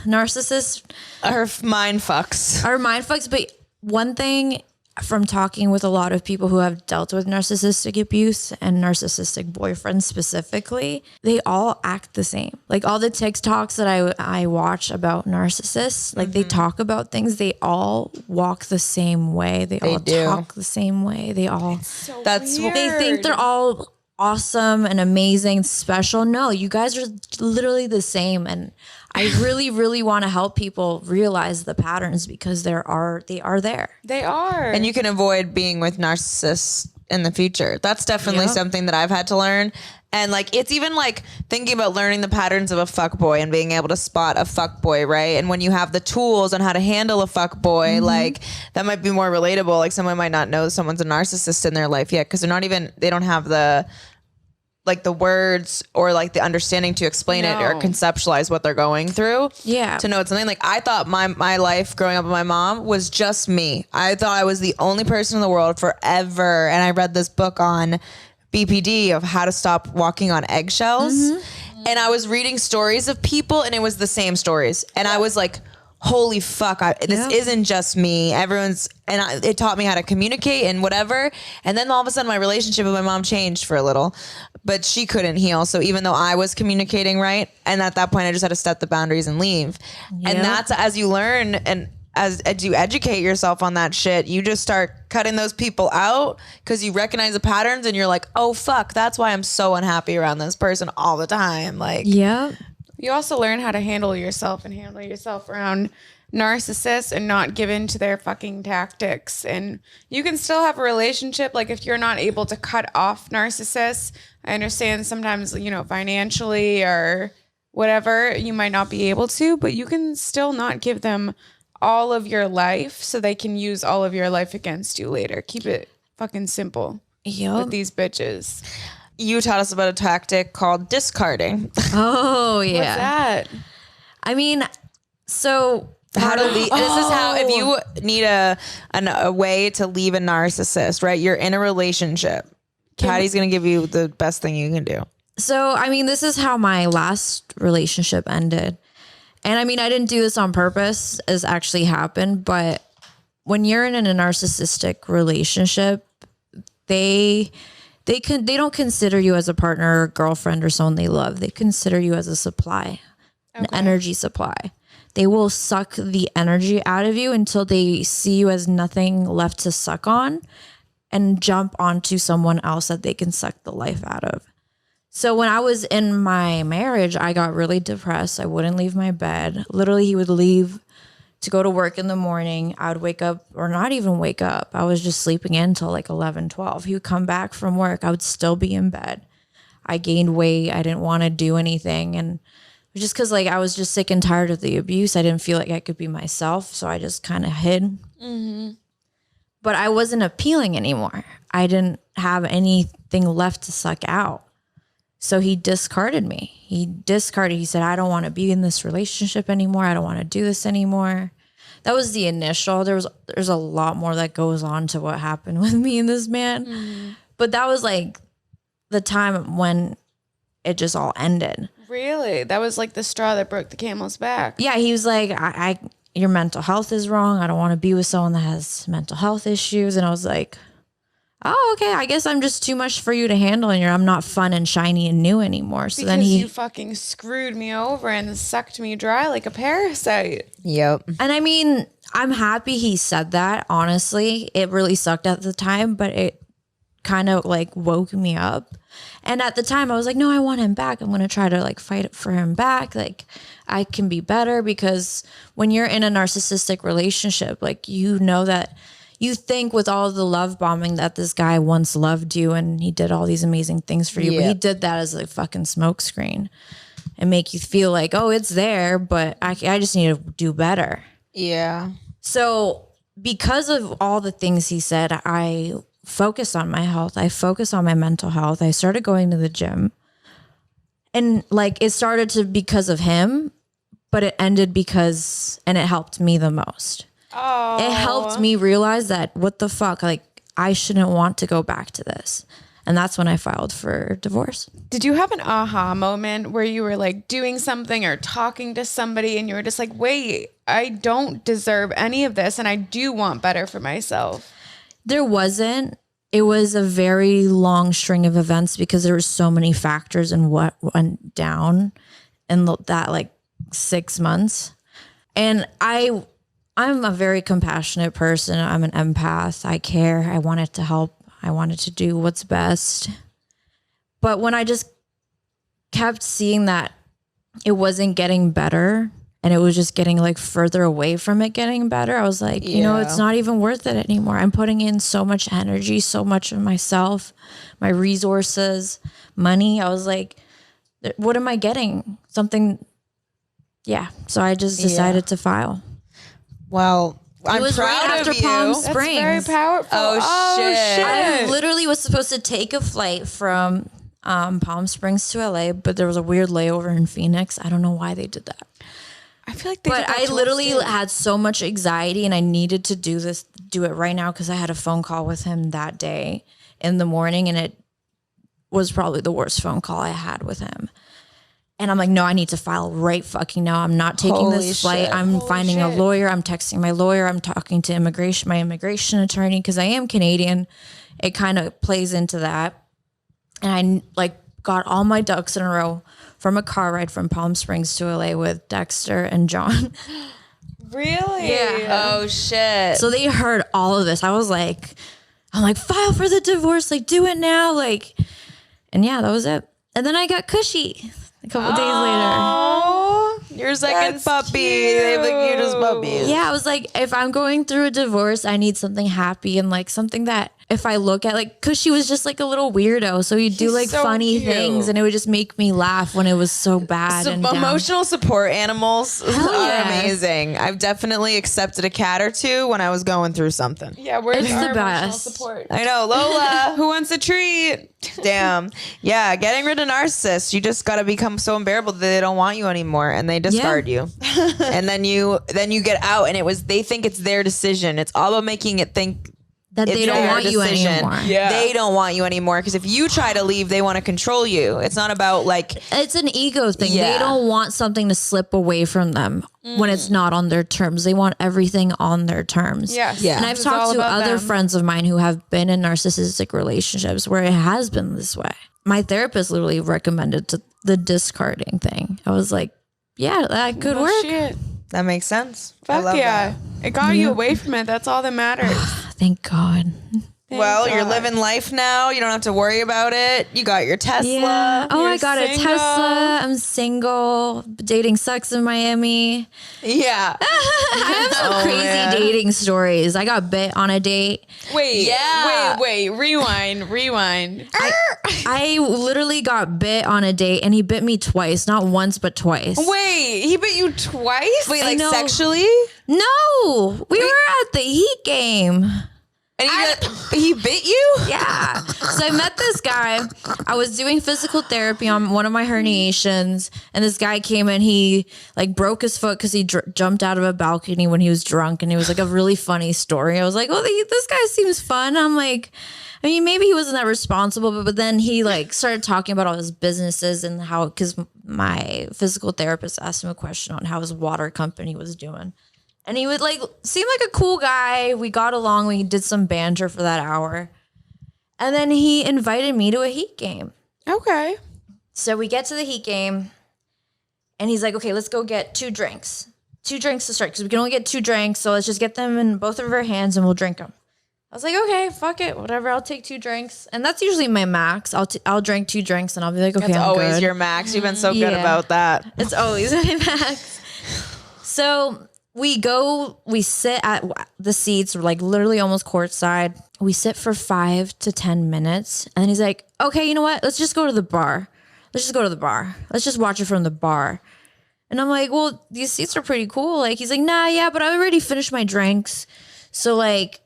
Narcissists Her mind fucks. are mind fucks, but one thing from talking with a lot of people who have dealt with narcissistic abuse and narcissistic boyfriends specifically, they all act the same. Like all the TikToks that I watch about narcissists, like they talk about things, they all walk the same way. They all do. talk the same way. They all, That's weird. they think they're all awesome and amazing, special. No, you guys are literally the same. And I really, really want to help people realize the patterns because they are there. They are. And you can avoid being with narcissists in the future. That's definitely something that I've had to learn. And like, it's even like thinking about learning the patterns of a fuckboy and being able to spot a fuckboy, right? And when you have the tools on how to handle a fuckboy, like that might be more relatable. Like someone might not know someone's a narcissist in their life yet because they don't have the words or like the understanding to explain it or conceptualize what they're going through. Yeah. To know it's something like I thought my life growing up with my mom was just me. I thought I was the only person in the world forever. And I read this book on BPD of how to stop walking on eggshells. And I was reading stories of people and it was the same stories. And I was like, holy fuck, this isn't just me. It taught me how to communicate and whatever. And then all of a sudden my relationship with my mom changed for a little, but she couldn't heal. So even though I was communicating right, and at that point I just had to set the boundaries and leave. Yep. And that's as you learn and as you educate yourself on that shit, you just start cutting those people out because you recognize the patterns and you're like, oh fuck, that's why I'm so unhappy around this person all the time. Like, yeah. You also learn how to handle yourself and handle yourself around narcissists and not give in to their fucking tactics. And you can still have a relationship. Like if you're not able to cut off narcissists, I understand sometimes, you know, financially or whatever, you might not be able to, but you can still not give them all of your life so they can use all of your life against you later. Keep it fucking simple with these bitches. You taught us about a tactic called discarding. Oh, yeah. What's that? I mean, so how to leave. This is how, if you need a way to leave a narcissist, right? You're in a relationship. Patty's going to give you the best thing you can do. So, I mean, this is how my last relationship ended. And I mean, I didn't do this on purpose, as actually happened, but when you're in a narcissistic relationship, they don't consider you as a partner or girlfriend or someone they love. They consider you as a supply, an energy supply. They will suck the energy out of you until they see you as nothing left to suck on and jump onto someone else that they can suck the life out of. So when I was in my marriage, I got really depressed. I wouldn't leave my bed. Literally, he would leave to go to work in the morning. I would wake up, or not even wake up. I was just sleeping in until like 11, 12. He would come back from work. I would still be in bed. I gained weight. I didn't want to do anything. And just because like I was just sick and tired of the abuse, I didn't feel like I could be myself. So I just kind of hid. Mm-hmm. But I wasn't appealing anymore. I didn't have anything left to suck out. So he discarded me. He said, I don't want to be in this relationship anymore. I don't want to do this anymore. That was the initial. There's a lot more that goes on to what happened with me and this man. Mm-hmm. But that was like the time when it just all ended. Really? That was like the straw that broke the camel's back. Yeah, he was like, your mental health is wrong. I don't want to be with someone that has mental health issues. And I was like, oh, okay, I guess I'm just too much for you to handle, and I'm not fun and shiny and new anymore. So because then you fucking screwed me over and sucked me dry like a parasite. Yep. And I mean, I'm happy he said that, honestly. It really sucked at the time, but it kind of like woke me up. And at the time I was like, no, I want him back. I'm going to try to like fight for him back. Like I can be better, because when you're in a narcissistic relationship, like, you know that you think with all the love bombing that this guy once loved you and he did all these amazing things for you. Yeah. But he did that as a fucking smokescreen and make you feel like, oh, it's there, but I just need to do better. Yeah. So because of all the things he said, I focused on my health. I focused on my mental health. I started going to the gym. And like it started to because of him, but it ended because, and it helped me the most. Oh. It helped me realize that what the fuck, like I shouldn't want to go back to this. And that's when I filed for divorce. Did you have an aha moment where you were like doing something or talking to somebody and you were just like, wait, I don't deserve any of this and I do want better for myself? There wasn't. It was a very long string of events because there were so many factors in what went down in that like 6 months. And I'm a very compassionate person. I'm an empath. I care. I wanted to help. I wanted to do what's best. But when I just kept seeing that it wasn't getting better and it was just getting like further away from it getting better, I was like, you know, it's not even worth it anymore. I'm putting in so much energy, so much of myself, my resources, money. I was like, what am I getting? Something. Yeah. So I just decided to file. Well, I'm proud right after of you. Palm Springs. That's very powerful. Oh, shit. I literally was supposed to take a flight from Palm Springs to LA, but there was a weird layover in Phoenix. I don't know why they did that. I feel like they But I literally had so much anxiety and I needed to do it right now because I had a phone call with him that day in the morning, and it was probably the worst phone call I had with him. And I'm like, no, I need to file right fucking now. I'm not taking Holy this flight. shit. I'm finding a lawyer. I'm texting my lawyer. I'm talking to my immigration attorney, because I am Canadian. It kind of plays into that. And I like got all my ducks in a row from a car ride from Palm Springs to LA with Dexter and John. Really? Yeah. Oh shit. So they heard all of this. I'm like, file for the divorce. Like, do it now. Like, and yeah, that was it. And then I got cushy a couple days later. Oh, your second That's puppy. They have the cutest puppies. Yeah, I was like, if I'm going through a divorce, I need something happy and like something that if I look at, like, Cushy was just like a little weirdo. So he'd do like so funny cute. things and it would just make me laugh when it was so bad. So and down. emotional support animals are yeah. amazing. I've definitely accepted a cat or two when I was going through something. Yeah, where's It's our the emotional best. support? I know, Lola. Who wants a treat? Damn. Yeah, getting rid of narcissists, you just got to become so unbearable that they don't want you anymore and they discard you. And then you get out and they think it's their decision. It's all about making it think that it's they don't their want you decision. anymore. Yeah. They don't want you anymore because if you try to leave, they want to control you. It's not about like It's an ego thing. Yeah. They don't want something to slip away from them when it's not on their terms. They want everything on their terms. Yes. Yeah. And I've It's all talked to about other them. friends of mine who have been in narcissistic relationships where it has been this way. My therapist literally recommended the discarding thing. I was like, yeah, that could Oh, work. shit. that makes sense. I Fuck love yeah. that. It got you away from it. That's all that matters. Thank God. Well, you're God. living life now. You don't have to worry about it. You got your Tesla. Yeah. Oh, I got single. a Tesla. I'm single. Dating sucks in Miami. Yeah. I have some crazy man. dating stories. I got bit on a date. Wait. Yeah. Wait. Rewind. I literally got bit on a date and he bit me twice. Not once, but twice. Wait, he bit you twice? Wait, I like know. sexually? No, we were at the Heat game. And he bit you? Yeah. So I met this guy. I was doing physical therapy on one of my herniations, and this guy came in. He like broke his foot because he jumped out of a balcony when he was drunk, and it was like a really funny story. I was like, "Oh, this guy seems fun." I'm like, I mean, maybe he wasn't that responsible, but then he like started talking about all his businesses and how, because my physical therapist asked him a question on how his water company was doing. And he would like seem like a cool guy. We got along. We did some banter for that hour. And then he invited me to a Heat game. Okay. So we get to the Heat game and he's like, okay, let's go get 2 drinks. 2 drinks to start because we can only get 2 drinks. So let's just get them in both of our hands and we'll drink them. I was like, okay, fuck it. Whatever. I'll take 2 drinks. And that's usually my max. I'll drink 2 drinks and I'll be like, okay, It's I'm always good. your max. You've been so good Yeah. about that. It's always my max. So we sit at the seats, like literally almost courtside. We sit for 5 to 10 minutes. And then he's like, okay, you know what? Let's just go to the bar. Let's just watch it from the bar. And I'm like, well, these seats are pretty cool. Like, he's like, nah, yeah, but I already finished my drinks. So like,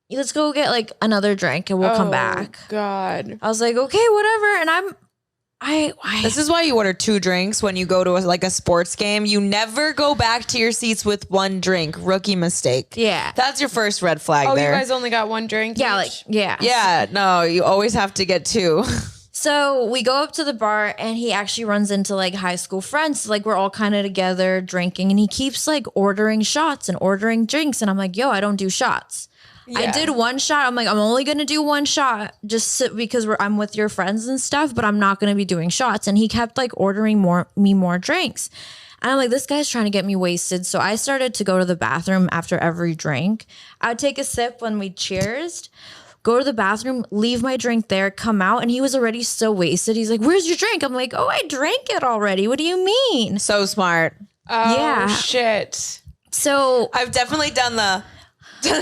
let's go get like another drink and we'll come back. God. I was like, okay, whatever. And This is why you order 2 drinks when you go to a sports game. You never go back to your seats with 1 drink. Rookie mistake. Yeah. That's your first red flag Oh, there. you guys only got 1 drink? Yeah, like, each? yeah. Yeah, no, you always have to get 2. So we go up to the bar and he actually runs into like high school friends. Like we're all kind of together drinking and he keeps like ordering shots and ordering drinks. And I'm like, yo, I don't do shots. I Yeah. did 1 shot. I'm like, I'm only going to do 1 shot just because I'm with your friends and stuff, but I'm not going to be doing shots. And he kept like ordering more drinks. And I'm like, this guy's trying to get me wasted. So I started to go to the bathroom after every drink. I would take a sip when we cheersed, go to the bathroom, leave my drink there, come out. And he was already so wasted. He's like, where's your drink? I'm like, oh, I drank it already. What do you mean? So smart. Oh, Yeah. shit. So I've definitely done the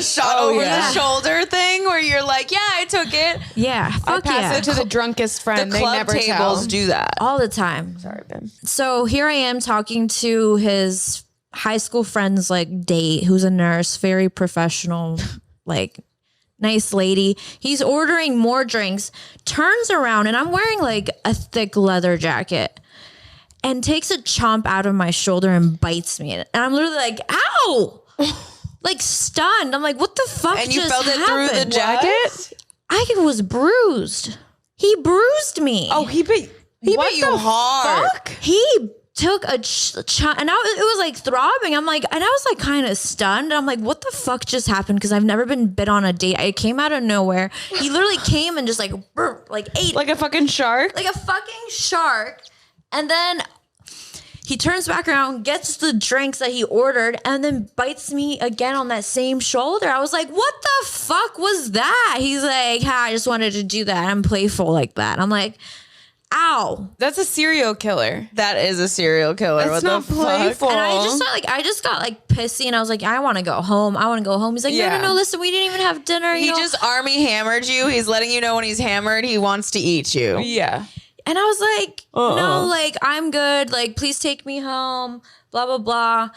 shot Oh, over yeah. the shoulder thing where you're like, yeah, I took it. yeah, fuck Pass yeah. it to the drunkest The friend. They club never tables tell. do that. All the time. Sorry, babe. So here I am talking to his high school friend's like date, who's a nurse, very professional, like nice lady. He's ordering more drinks, turns around, and I'm wearing like a thick leather jacket and takes a chomp out of my shoulder and bites me. And I'm literally like, ow! Like stunned. I'm like, what the fuck And you just felt it through the happened? jacket? I was bruised. He bruised me. Oh, he bit He beat you hard. Fuck? He took a and it was like throbbing. I'm like, and I was like kind of stunned. I'm like, what the fuck just happened? Because I've never been bit on a date. I came out of nowhere. He literally came and just like ate Like a fucking shark? like a fucking shark. And then he turns back around, gets the drinks that he ordered, and then bites me again on that same shoulder. I was like, what the fuck was that? He's like, I just wanted to do that. I'm playful like that. I'm like, ow. That's a serial killer. That is a serial killer. That's what not the playful. fuck? And I just got like pissy, and I was like, I want to go home. He's like, Yeah. no, listen, we didn't even have dinner. He just army hammered you. He's letting you know when he's hammered, he wants to eat you. Yeah. And I was like, no, like, I'm good. Like, please take me home, blah, blah, blah.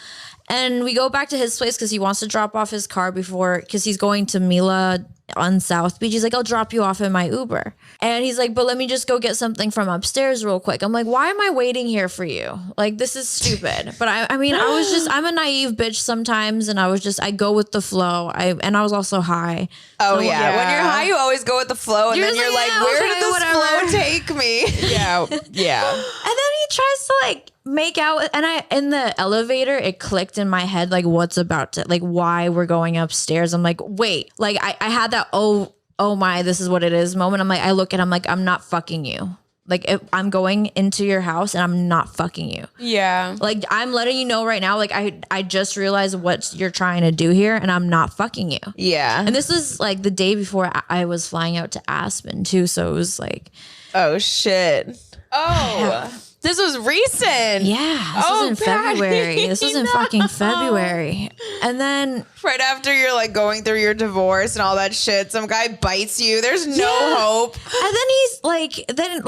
And we go back to his place because he wants to drop off his car because he's going to Mila on South Beach. He's like, I'll drop you off in my Uber. And he's like, but let me just go get something from upstairs real quick. I'm like, why am I waiting here for you? Like, this is stupid. But I mean, I'm a naive bitch sometimes. And I go with the flow. And I was also high. Oh, So, yeah. When you're high, you always go with the flow. And You're then just you're like, like, yeah, where okay, did this whatever. flow take me? Yeah. Yeah. And then he tries to like make out, and in the elevator, it clicked in my head, like what's about to, like why we're going upstairs. I'm like, wait, like I had that, oh my, this is what it is moment. I'm like, I look at him like, I'm not fucking you. Like if I'm going into your house and I'm not fucking you. Yeah. Like I'm letting you know right now, like I just realized what you're trying to do here and I'm not fucking you. Yeah. And this was like the day before I was flying out to Aspen too. So it was like, Oh, shit. Oh. This was recent. yeah, this was in Patty, February. This was in fucking February. And then Right after you're like going through your divorce and all that shit, some guy bites you. There's no hope. and then he's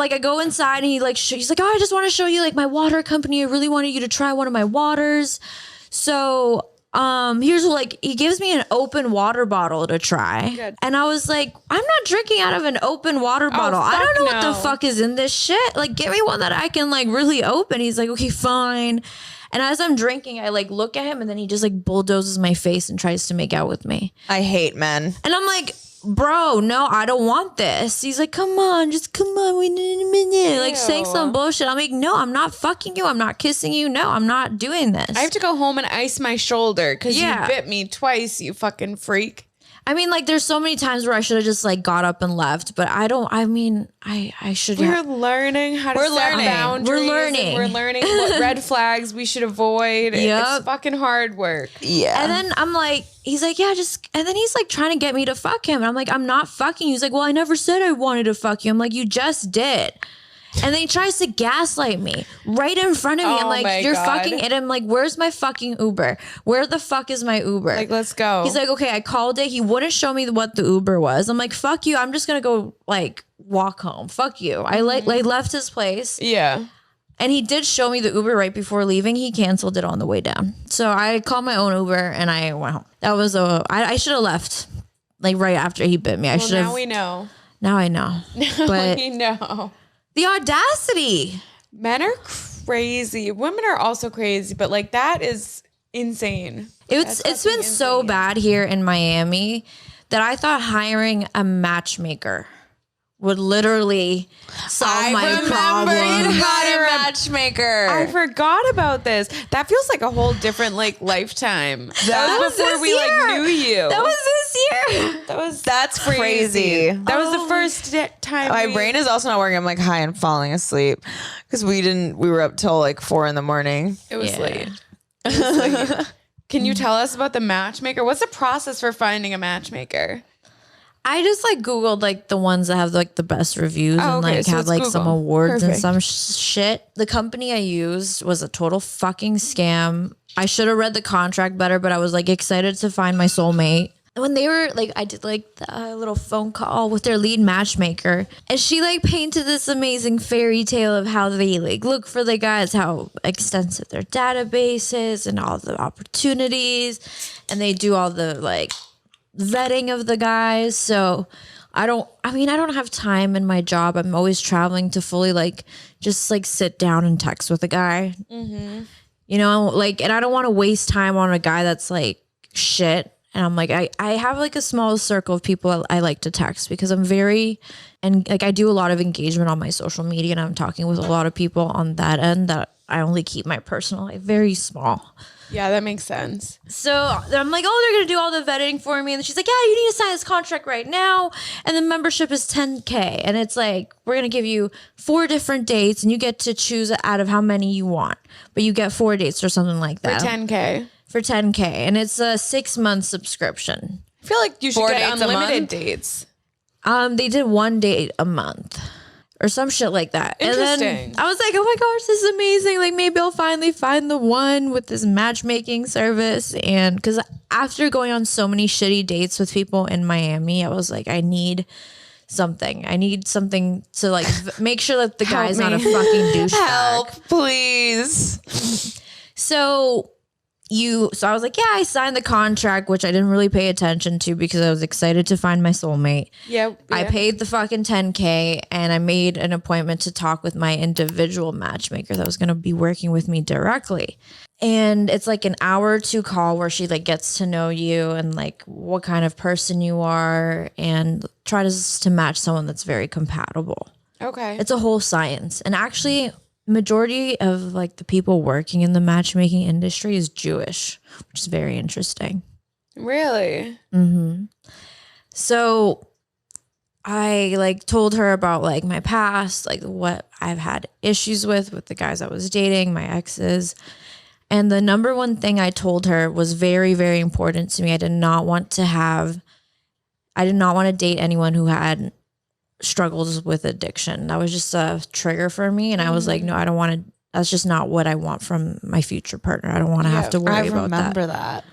like, I go inside and he's like, oh, I just want to show you like my water company. I really wanted you to try one of my waters. So here's like, he gives me an open water bottle to try. Good. And I was like, I'm not drinking out of an open water bottle. I fuck don't know what no. the fuck is in this shit. Like, get me one that I can like really open. He's like, okay, fine. And as I'm drinking, I like look at him and then he just like bulldozes my face and tries to make out with me. I hate men. And I'm like, bro, no, I don't want this. He's like, come on, we need a minute. Like saying some bullshit. I'm like, no, I'm not fucking you. I'm not kissing you. No, I'm not doing this. I have to go home and ice my shoulder because Yeah. you bit me twice, you fucking freak. I mean, like, there's so many times where I should have just like got up and left, but I should We're have. learning how to We're set learning. boundaries. We're and learning. We're learning what red flags we should avoid. Yep. It's fucking hard work. Yeah. And then I'm like, he's like, yeah, and then he's like trying to get me to fuck him. And I'm like, I'm not fucking you. He's like, well, I never said I wanted to fuck you. I'm like, you just did. And then he tries to gaslight me right in front of me. I'm Oh my like, you're God. fucking it. I'm like, where's my fucking Uber? Where the fuck is my Uber? Like, let's go. He's like, okay, I called it. He wouldn't show me what the Uber was. I'm like, fuck you. I'm just going to go like walk home. Fuck you. I like left his place. yeah. And he did show me the Uber right before leaving. He canceled it on the way down. So I called my own Uber and I went home. That was I should have left like right after he bit me. I Well, should have. now we know. Now I know. But We know. the audacity. Men are crazy. Women are also crazy, but like that is insane. It's That's been fucking so insane. bad here in Miami that I thought hiring a matchmaker would literally solve my problem. you got a matchmaker. I forgot about this. That feels like a whole different like lifetime. That was before this we like year. knew you. That was this year. That's crazy. That was the first time. My brain is also not working. I'm like high and falling asleep because we were up till like 4 a.m. It was Yeah. late. It was late. Can you tell us about the matchmaker? What's the process for finding a matchmaker? I just like Googled like the ones that have like the best reviews and okay, like so have it's like some Google. awards and Perfect. some shit. The company I used was a total fucking scam. I should have read the contract better, but I was like excited to find my soulmate. And when they were like, I did like the little phone call with their lead matchmaker, and she like painted this amazing fairy tale of how they like look for the guys, how extensive their database is, and all the opportunities, and they do all the like vetting of the guys. So I don't have time in my job. I'm always traveling to fully like just like sit down and text with a guy, you know, like, and I don't want to waste time on a guy that's like shit And I'm like, I have like a small circle of people I like to text because I'm and like I do a lot of engagement on my social media and I'm talking with a lot of people on that end that I only keep my personal life very small. Yeah, that makes sense. So I'm like, oh, they're going to do all the vetting for me. And she's like, yeah, you need to sign this contract right now. And the membership is $10K. And it's like, we're going to give you 4 different dates and you get to choose out of how many you want. But you get 4 dates or something like that. For 10K. For 10K. And it's a 6-month subscription. I feel like you should 4 get dates a unlimited month? dates. They did 1 date a month. Or some shit like that. Interesting. And then I was like, oh my gosh, this is amazing. Like maybe I'll finally find the one with this matchmaking service. And because after going on so many shitty dates with people in Miami, I was like, I need something. I need something to like make sure that the guy's not a fucking douchebag. Help, please. So I was like, yeah, I signed the contract, which I didn't really pay attention to because I was excited to find my soulmate. Yeah. I paid the fucking $10K and I made an appointment to talk with my individual matchmaker that was going to be working with me directly. And it's like an hour or 2 call where she like gets to know you and like what kind of person you are and tries to match someone that's very compatible. Okay. It's a whole science. And actually, majority of like the people working in the matchmaking industry is Jewish, which is very interesting. Really? So I like told her about like my past, like what I've had issues with the guys I was dating, my exes. And the number one thing I told her was very, very important to me. I did not want to date anyone who had struggles with addiction. That was just a trigger for me. And I was like, no, I don't want to, that's just not what I want from my future partner. I don't want to have to worry about that. I remember that.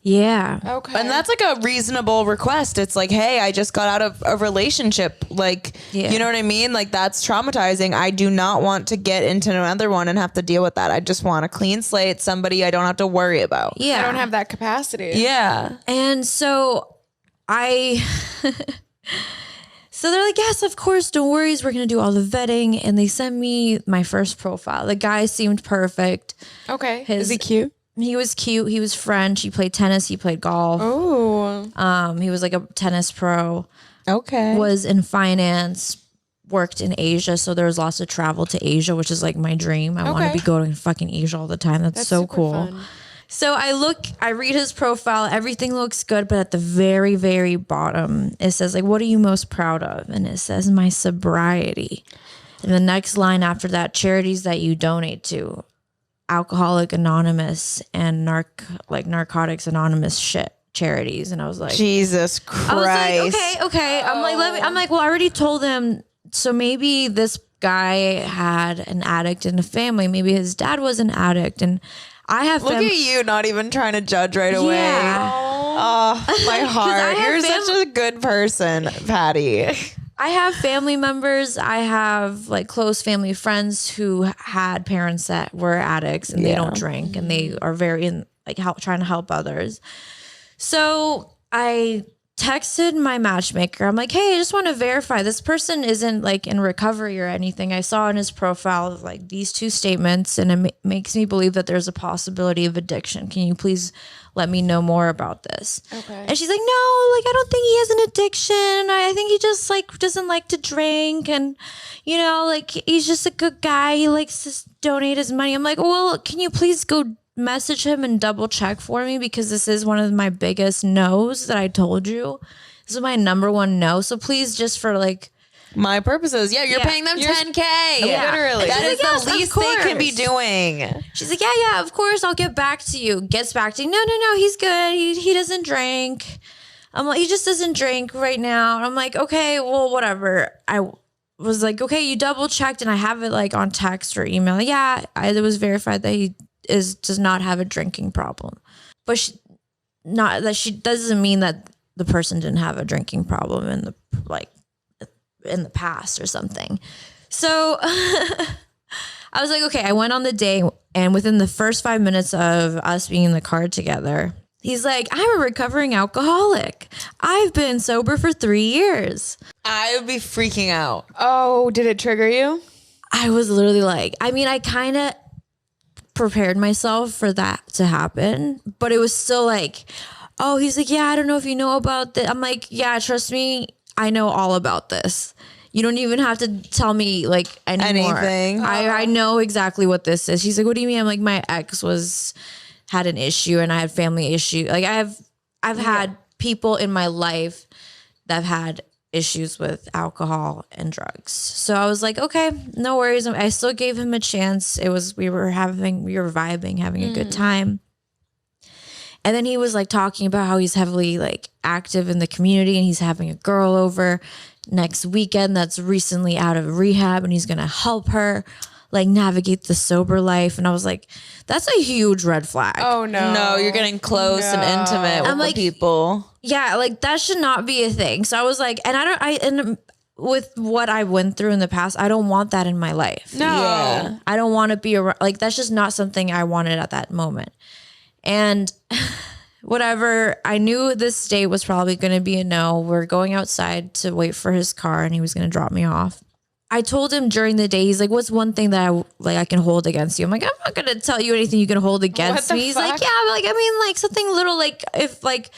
Yeah. Okay. And that's like a reasonable request. It's like, hey, I just got out of a relationship. Like, Yeah. you know what I mean? Like, that's traumatizing. I do not want to get into another one and have to deal with that. I just want a clean slate, somebody I don't have to worry about. Yeah. I don't have that capacity. Yeah. And so so they're like, yes, of course, don't worry. We're going to do all the vetting. And they sent me my first profile. The guy seemed perfect. Okay. Is he cute? He was cute. He was French. He played tennis. He played golf. Oh. He was like a tennis pro. Okay. Was in finance. Worked in Asia. So there was lots of travel to Asia, which is like my dream. I want to be going to fucking Asia all the time. That's so super cool. fun. So I read his profile, everything looks good, but at the very, very bottom, it says like, what are you most proud of? And it says my sobriety. And the next line after that, charities that you donate to, Alcoholic Anonymous and Narcotics Anonymous charities. And I was like, Jesus Christ. I was like, okay. I'm like, well, I already told him. So maybe this guy had an addict in the family. Maybe his dad was an addict. And I have Look at you not even trying to judge right away. Yeah. Oh, my heart. You're such a good person, Patty. I have family members. I have like close family friends who had parents that were addicts and they don't drink and they are very trying to help others. So I texted my matchmaker. I'm like, hey, I just want to verify this person isn't like in recovery or anything. I saw in his profile like these 2 statements and it makes me believe that there's a possibility of addiction. Can you please let me know more about this? Okay. And she's like, no, like I don't think he has an addiction. I think he just like doesn't like to drink and you know, like he's just a good guy. He likes to donate his money. I'm like, well, can you please go message him and double check for me because this is one of my biggest no's that I told you. This is my number 1 no. So please, just for like my purposes, you're paying them $10K. Yeah. Literally, that is like, yes, the least they can be doing. She's like, yeah, of course, I'll get back to you. Gets back to you. No, he's good. He doesn't drink. I'm like, he just doesn't drink right now. And I'm like, okay, well, whatever. I was like, okay, you double checked, and I have it like on text or email. It was verified that he does not have a drinking problem, but she doesn't mean that the person didn't have a drinking problem in the past or something. So I was like, okay, I went on the day, and within the first 5 minutes of us being in the car together, he's like, I'm a recovering alcoholic. I've been sober for 3 years. I would be freaking out. Oh, did it trigger you? I was literally like, I mean, I kind of prepared myself for that to happen, but it was still like, oh, he's like, yeah, I don't know if you know about this. I'm like, yeah, trust me, I know all about this. You don't even have to tell me like anymore. Anything. I know exactly what this is. She's like, what do you mean? I'm like, my ex had an issue and I had family issue. Like I've had people in my life that have had issues with alcohol and drugs. So I was like, okay, no worries. I still gave him a chance. We were vibing, having a good time. And then he was like talking about how he's heavily like active in the community and he's having a girl over next weekend that's recently out of rehab and he's going to help her like navigate the sober life. And I was like, that's a huge red flag. Oh no. No, you're getting close and intimate with the people. Yeah, like that should not be a thing. So I was like, and with what I went through in the past, I don't want that in my life. No. Yeah. I don't want to be around, like that's just not something I wanted at that moment. And whatever, I knew this date was probably going to be a no. We're going outside to wait for his car and he was going to drop me off. I told him during the day, he's like, what's one thing that I can hold against you? I'm like, I'm not going to tell you anything you can hold against me. He's like, yeah, I'm like, I mean, like something little, like if like,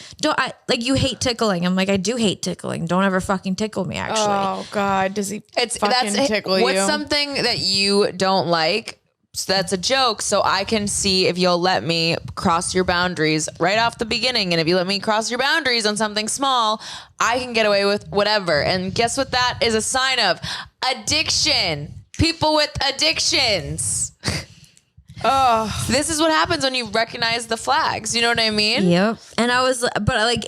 you hate tickling. I'm like, I do hate tickling. Don't ever fucking tickle me, actually. Oh God, does he fucking tickle you? What's something that you don't like? So that's a joke. So I can see if you'll let me cross your boundaries right off the beginning. And if you let me cross your boundaries on something small, I can get away with whatever. And guess what that is a sign of? Addiction. People with addictions. Oh, This is what happens when you recognize the flags. You know what I mean? Yep. And I was, but like,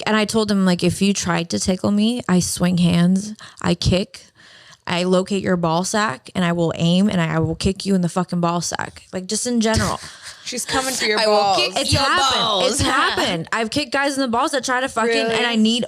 and I told him, like, if you tried to tickle me, I swing hands, I kick, I locate your ball sack and I will aim and I will kick you in the fucking ball sack. Like just in general. she's coming for your I will balls. kick It's your happened. balls. It's happened. I've kicked guys in the balls that try to fucking, Really? and I need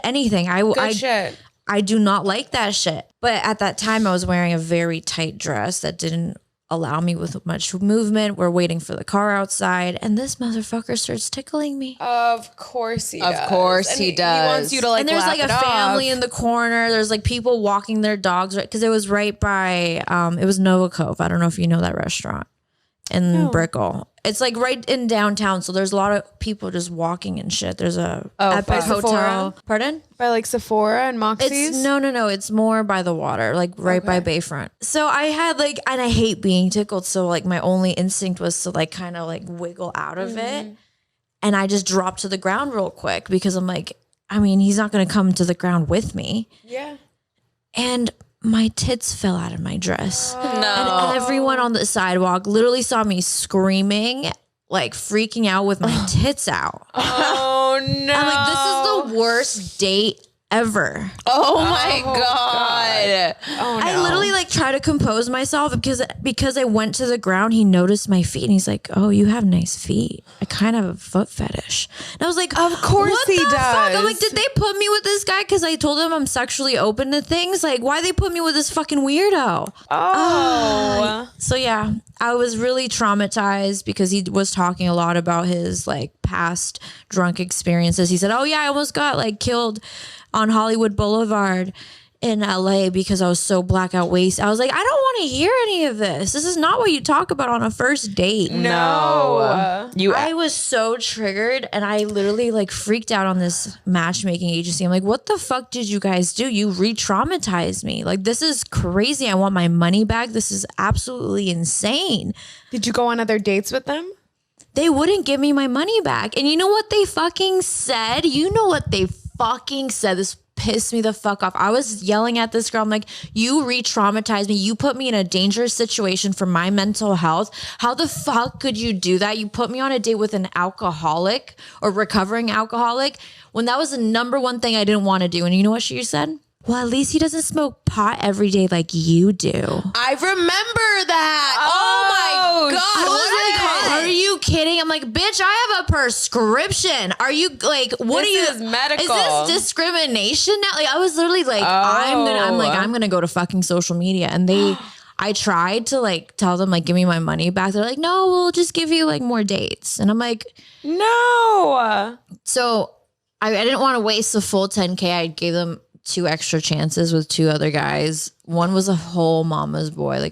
anything. Good shit. I do not like that shit. But at that time I was wearing a very tight dress that didn't allow me with much movement. We're waiting for the car outside and this motherfucker starts tickling me. Of course he does. Of course And he He does. wants you to like And there's laugh like a it family off. in the corner. There's like people walking their dogs, right? Because it was right by, it was Nova Cove. I don't know if you know that restaurant in Brickell. It's like right in downtown. So there's a lot of people just walking and shit. There's a Epic by Hotel. Sephora? Pardon? By like Sephora and Moxie's. It's no. It's more by the water, like right by Bayfront. So I had like, and I hate being tickled. So like my only instinct was to like kind of like wiggle out of it. And I just dropped to the ground real quick because I'm like, I mean, he's not going to come to the ground with me. Yeah. And my tits fell out of my dress. No. And everyone on the sidewalk literally saw me screaming, like freaking out with my tits out. Oh no. I'm like, this is the worst date ever. Oh my God. Oh no. I literally like try to compose myself because I went to the ground. He noticed my feet and he's like, "Oh, you have nice feet. I kind of have a foot fetish." And I was like, Of course what he the fuck? I'm does. like, did they put me with this guy because I told him I'm sexually open to things? Like, why they put me with this fucking weirdo? Oh. So yeah, I was really traumatized because he was talking a lot about his like past drunk experiences. He said, "Oh yeah, I almost got like killed on Hollywood Boulevard in LA because I was so blackout wasted." I was like, I don't want to hear any of this. This is not what you talk about on a first date. No. I was so triggered and I literally like freaked out on this matchmaking agency. I'm like, what the fuck did you guys do? You re-traumatized me. Like, this is crazy. I want my money back. This is absolutely insane. Did you go on other dates with them? They wouldn't give me my money back. And you know what they fucking said? This pissed me the fuck off. I was yelling at this girl. I'm like, you re-traumatized me. You put me in a dangerous situation for my mental health. How the fuck could you do that? You put me on a date with an alcoholic or recovering alcoholic when that was the number one thing I didn't want to do. And you know what she said? Well, at least he doesn't smoke pot every day like you do. I remember that. Oh my God. I was like, What? are you kidding? I'm like, bitch, I have a prescription. Are you like, what This are you? is medical. Is this discrimination now? Like, I was literally like, I'm gonna go to fucking social media. And I tried to like tell them like, give me my money back. They're like, no, we'll just give you like more dates. And I'm like, No. so I didn't want to waste the full 10K. I gave them 2 extra chances with 2 other guys. One was a whole mama's boy,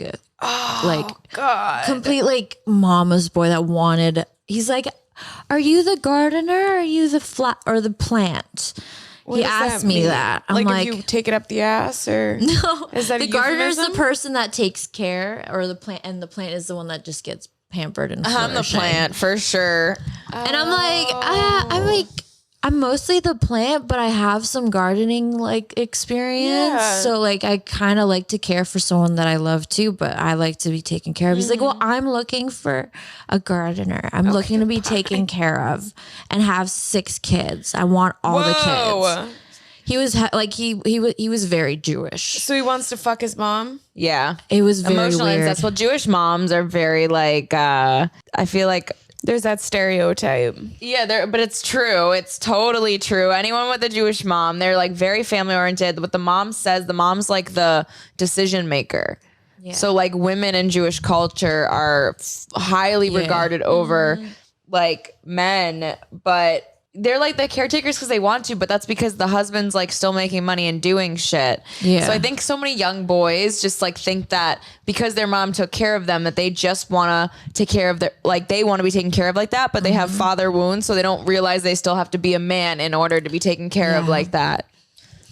God. complete like mama's boy that wanted. He's like, are you the gardener or are you the plant? He does asked that me mean? that. I'm like, if you take it up the ass, or no, is that the a gardener is the euphemism? person that takes care, or the plant, and the plant is the one that just gets pampered and I'm the flourishing. plant for sure. And I'm like, I'm mostly the plant, but I have some gardening like experience. Yeah. So like I kind of like to care for someone that I love too, but I like to be taken care of. He's like, well, I'm looking for a gardener. I'm looking to be taken care of and have 6 kids. I want all the kids. He was he was very Jewish. So he wants to fuck his mom? Yeah. It was very Emotional weird. incest. Well, Jewish moms are very like, I feel like, There's that stereotype. yeah, but it's true. It's totally true. Anyone with a Jewish mom, they're like very family oriented. What the mom says, the mom's like the decision maker. Yeah. So like women in Jewish culture are highly regarded over like men, but they're like the caretakers because they want to, but that's because the husband's like still making money and doing shit. Yeah. So I think so many young boys just like think that because their mom took care of them that they just want to take care of their, like they want to be taken care of like that, but they have father wounds. So they don't realize they still have to be a man in order to be taken care of like that.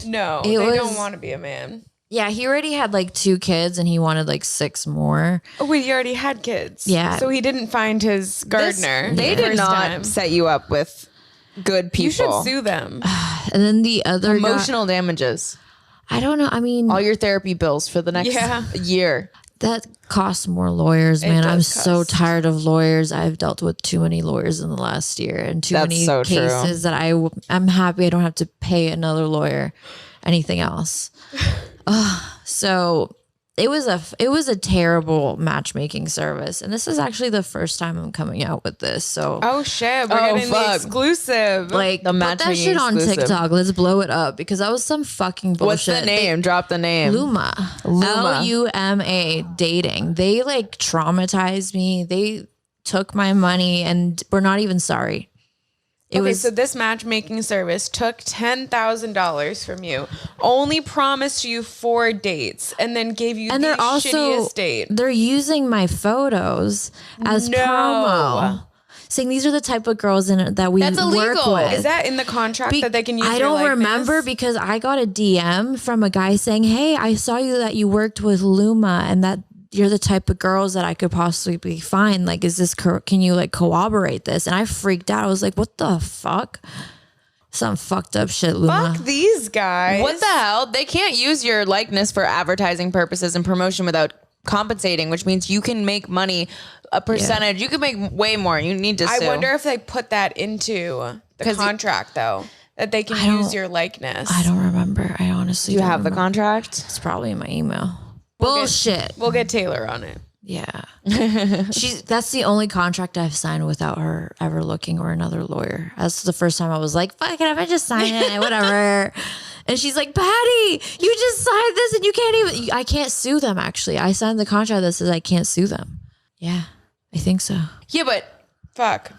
No, It they was- don't want to be a man. Yeah, he already had like 2 kids and he wanted like 6 more. Oh, wait, he already had kids. Yeah. So he didn't find his gardener. They the did first not time. set you up with good people. You should sue them. And then the other guy, Emotional damages. I don't know. I mean, All your therapy bills for the next year. that costs more lawyers, man. I'm does so cost. tired of lawyers. I've dealt with too many lawyers in the last year and too That's many so true. cases that I'm happy I don't have to pay another lawyer anything else. So it was a terrible matchmaking service, and this is actually the first time I'm coming out with this. So Oh shit, we're getting the fuck. exclusive. like The put that matchmaking shit on exclusive. TikTok. Let's blow it up because that was some fucking bullshit. What's the name? Drop the name. Luma. Luma dating. They like traumatized me. They took my money and were not even sorry. It was so this matchmaking service took $10,000 from you, only promised you 4 dates, and then gave you and the they're also shittiest date. they're using my photos as promo. Saying these are the type of girls that we That's work illegal. with. Is that in the contract that they can use? I your don't likeness? remember because I got a DM from a guy saying, "Hey, I saw that you worked with Luma and that you're the type of girls that I could possibly find. Like, is this can you like corroborate this?" And I freaked out. I was like, "What the fuck? Some fucked up shit, Luma." Fuck these guys. What the hell? They can't use your likeness for advertising purposes and promotion without compensating, which means you can make money, a percentage. You can make way more. You need to sue. I wonder if they put that into the contract though, that they can use your likeness. I don't remember. I honestly you don't have the remember. contract? It's probably in my email. Bullshit. We'll get Taylor on it. Yeah. That's the only contract I've signed without her ever looking or another lawyer. That's the first time I was like, fuck it, if I just sign it, whatever. And she's like, Patty, you just signed this and you can't even, I can't sue them actually. I signed the contract that says I can't sue them. Yeah, I think so. Yeah, Fuck.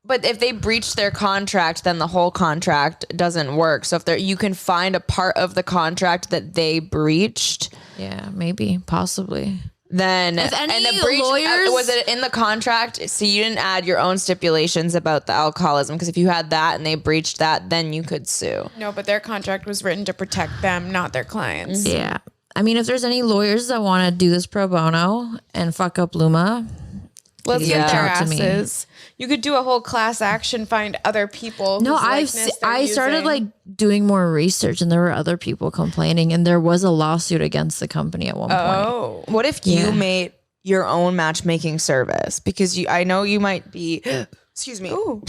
but if they breach their contract, then the whole contract doesn't work. So if you can find a part of the contract that they breached, Yeah, maybe, possibly. then If any and the breach lawyers- was it in the contract? So you didn't add your own stipulations about the alcoholism, because if you had that and they breached that, then you could sue. No, but their contract was written to protect them, not their clients. Yeah. I mean, if there's any lawyers that want to do this pro bono and fuck up Luma, Let's please get reach their out to me. asses. You could do a whole class action, find other people. No, whose likeness they're I started using. like doing more research, and there were other people complaining, and there was a lawsuit against the company at one point. Oh, What if you Yeah. made your own matchmaking service? Because I know you might be, excuse me. ooh,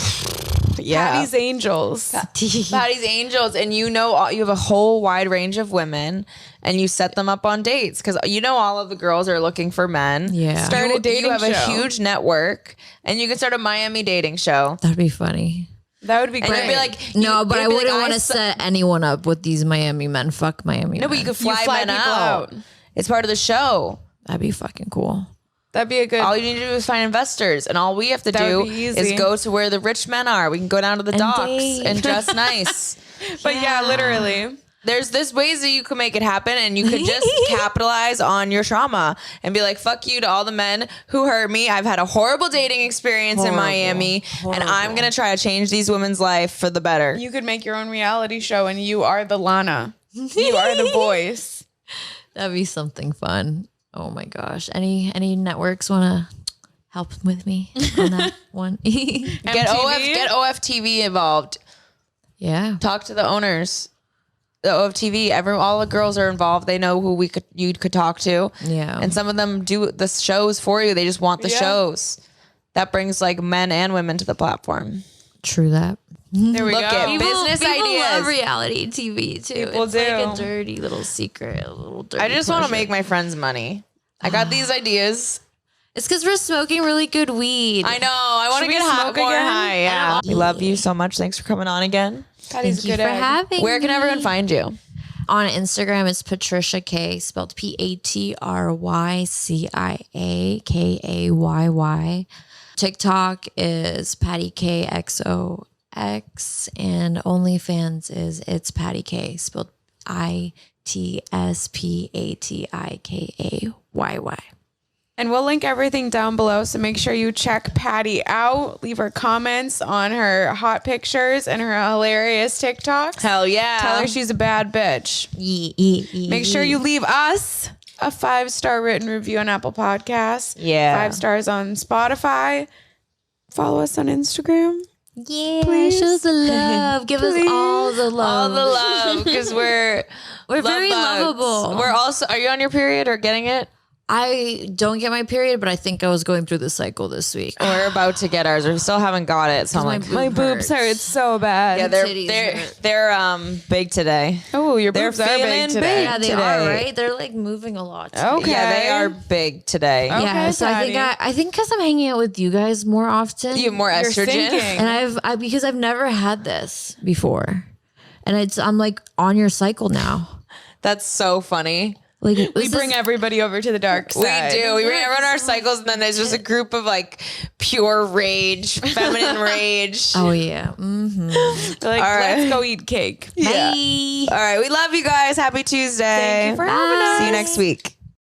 Yeah. Patty's Angels. Patty's Angels, and you have a whole wide range of women, and you set them up on dates because all of the girls are looking for men. Yeah. Start a dating You have a show. huge network, and you can start a Miami dating show. That'd be funny. That would be And great. you'd be like, No, but I it'd be wouldn't like, want to set anyone up with these Miami men. Fuck Miami. No, but you men. could fly, fly men people out. out. It's part of the show. That'd be fucking cool. That'd be a good. All you need to do is find investors, and all we have to That do would be easy. is go to where the rich men are. We can go down to the docks date. and dress nice. but yeah, literally. there's ways that you can make it happen, and you could just capitalize on your trauma and be like, fuck you to all the men who hurt me. I've had a horrible dating experience in Miami, and I'm going to try to change these women's life for the better. You could make your own reality show and you are the Lana. You are the voice. That'd be something fun. Oh my gosh. Any networks want to help with me on that one? Get OFTV involved. Yeah. Talk to the owners. The OFTV, all the girls are involved. They know who you could talk to. Yeah. And some of them do the shows for you. They just want the shows. That brings like men and women to the platform. True that. There we Look go. at business People ideas. love reality TV too. People it's do. like a dirty little secret, a little dirty. I just want to pleasure. make my friends money. I got these ideas. It's because we're smoking really good weed. I know. I want to get high, smoke more again? high. Yeah. We love you so much. Thanks for coming on again. Patty's Thank you good for egg. having Where can me. everyone find you? On Instagram, it's Patricia K, spelled PatryKayy. TikTok is PattyKXOX, and OnlyFans is It's Patty K, spelled ITSPATIKAYY. And we'll link everything down below. So make sure you check Patty out. Leave her comments on her hot pictures and her hilarious TikToks. Hell yeah. Tell her she's a bad bitch. Make sure you leave us a 5-star written review on Apple Podcasts. Yeah. 5 stars on Spotify. Follow us on Instagram. Yeah, Please. show us the love. Give us all the love. All the love, because we're very bugs. lovable. We're also. Are you on your period or getting it? I don't get my period, but I think I was going through the cycle this week. We're about to get ours. We still haven't got it. So I'm like, My boobs hurt so bad. yeah, titties they're big today. Oh, your They're boobs are big feeling today. big. Yeah, they today. are, right? They're like moving a lot. today. Okay. Yeah, they are big today. Okay, Yeah, so Patty. I think because I'm hanging out with you guys more often, You have more You're estrogen. sinking. and because I've never had this before, and I'm like on your cycle now. That's so funny. Like We bring everybody over to the dark side. We do. We bring everyone our cycles, and then there's just a group of like pure rage, feminine rage. Oh yeah. Mm-hmm. They're like, All right. let's go eat cake. Yeah. Bye. All right. We love you guys. Happy Tuesday. Thank you for having us. See you next week.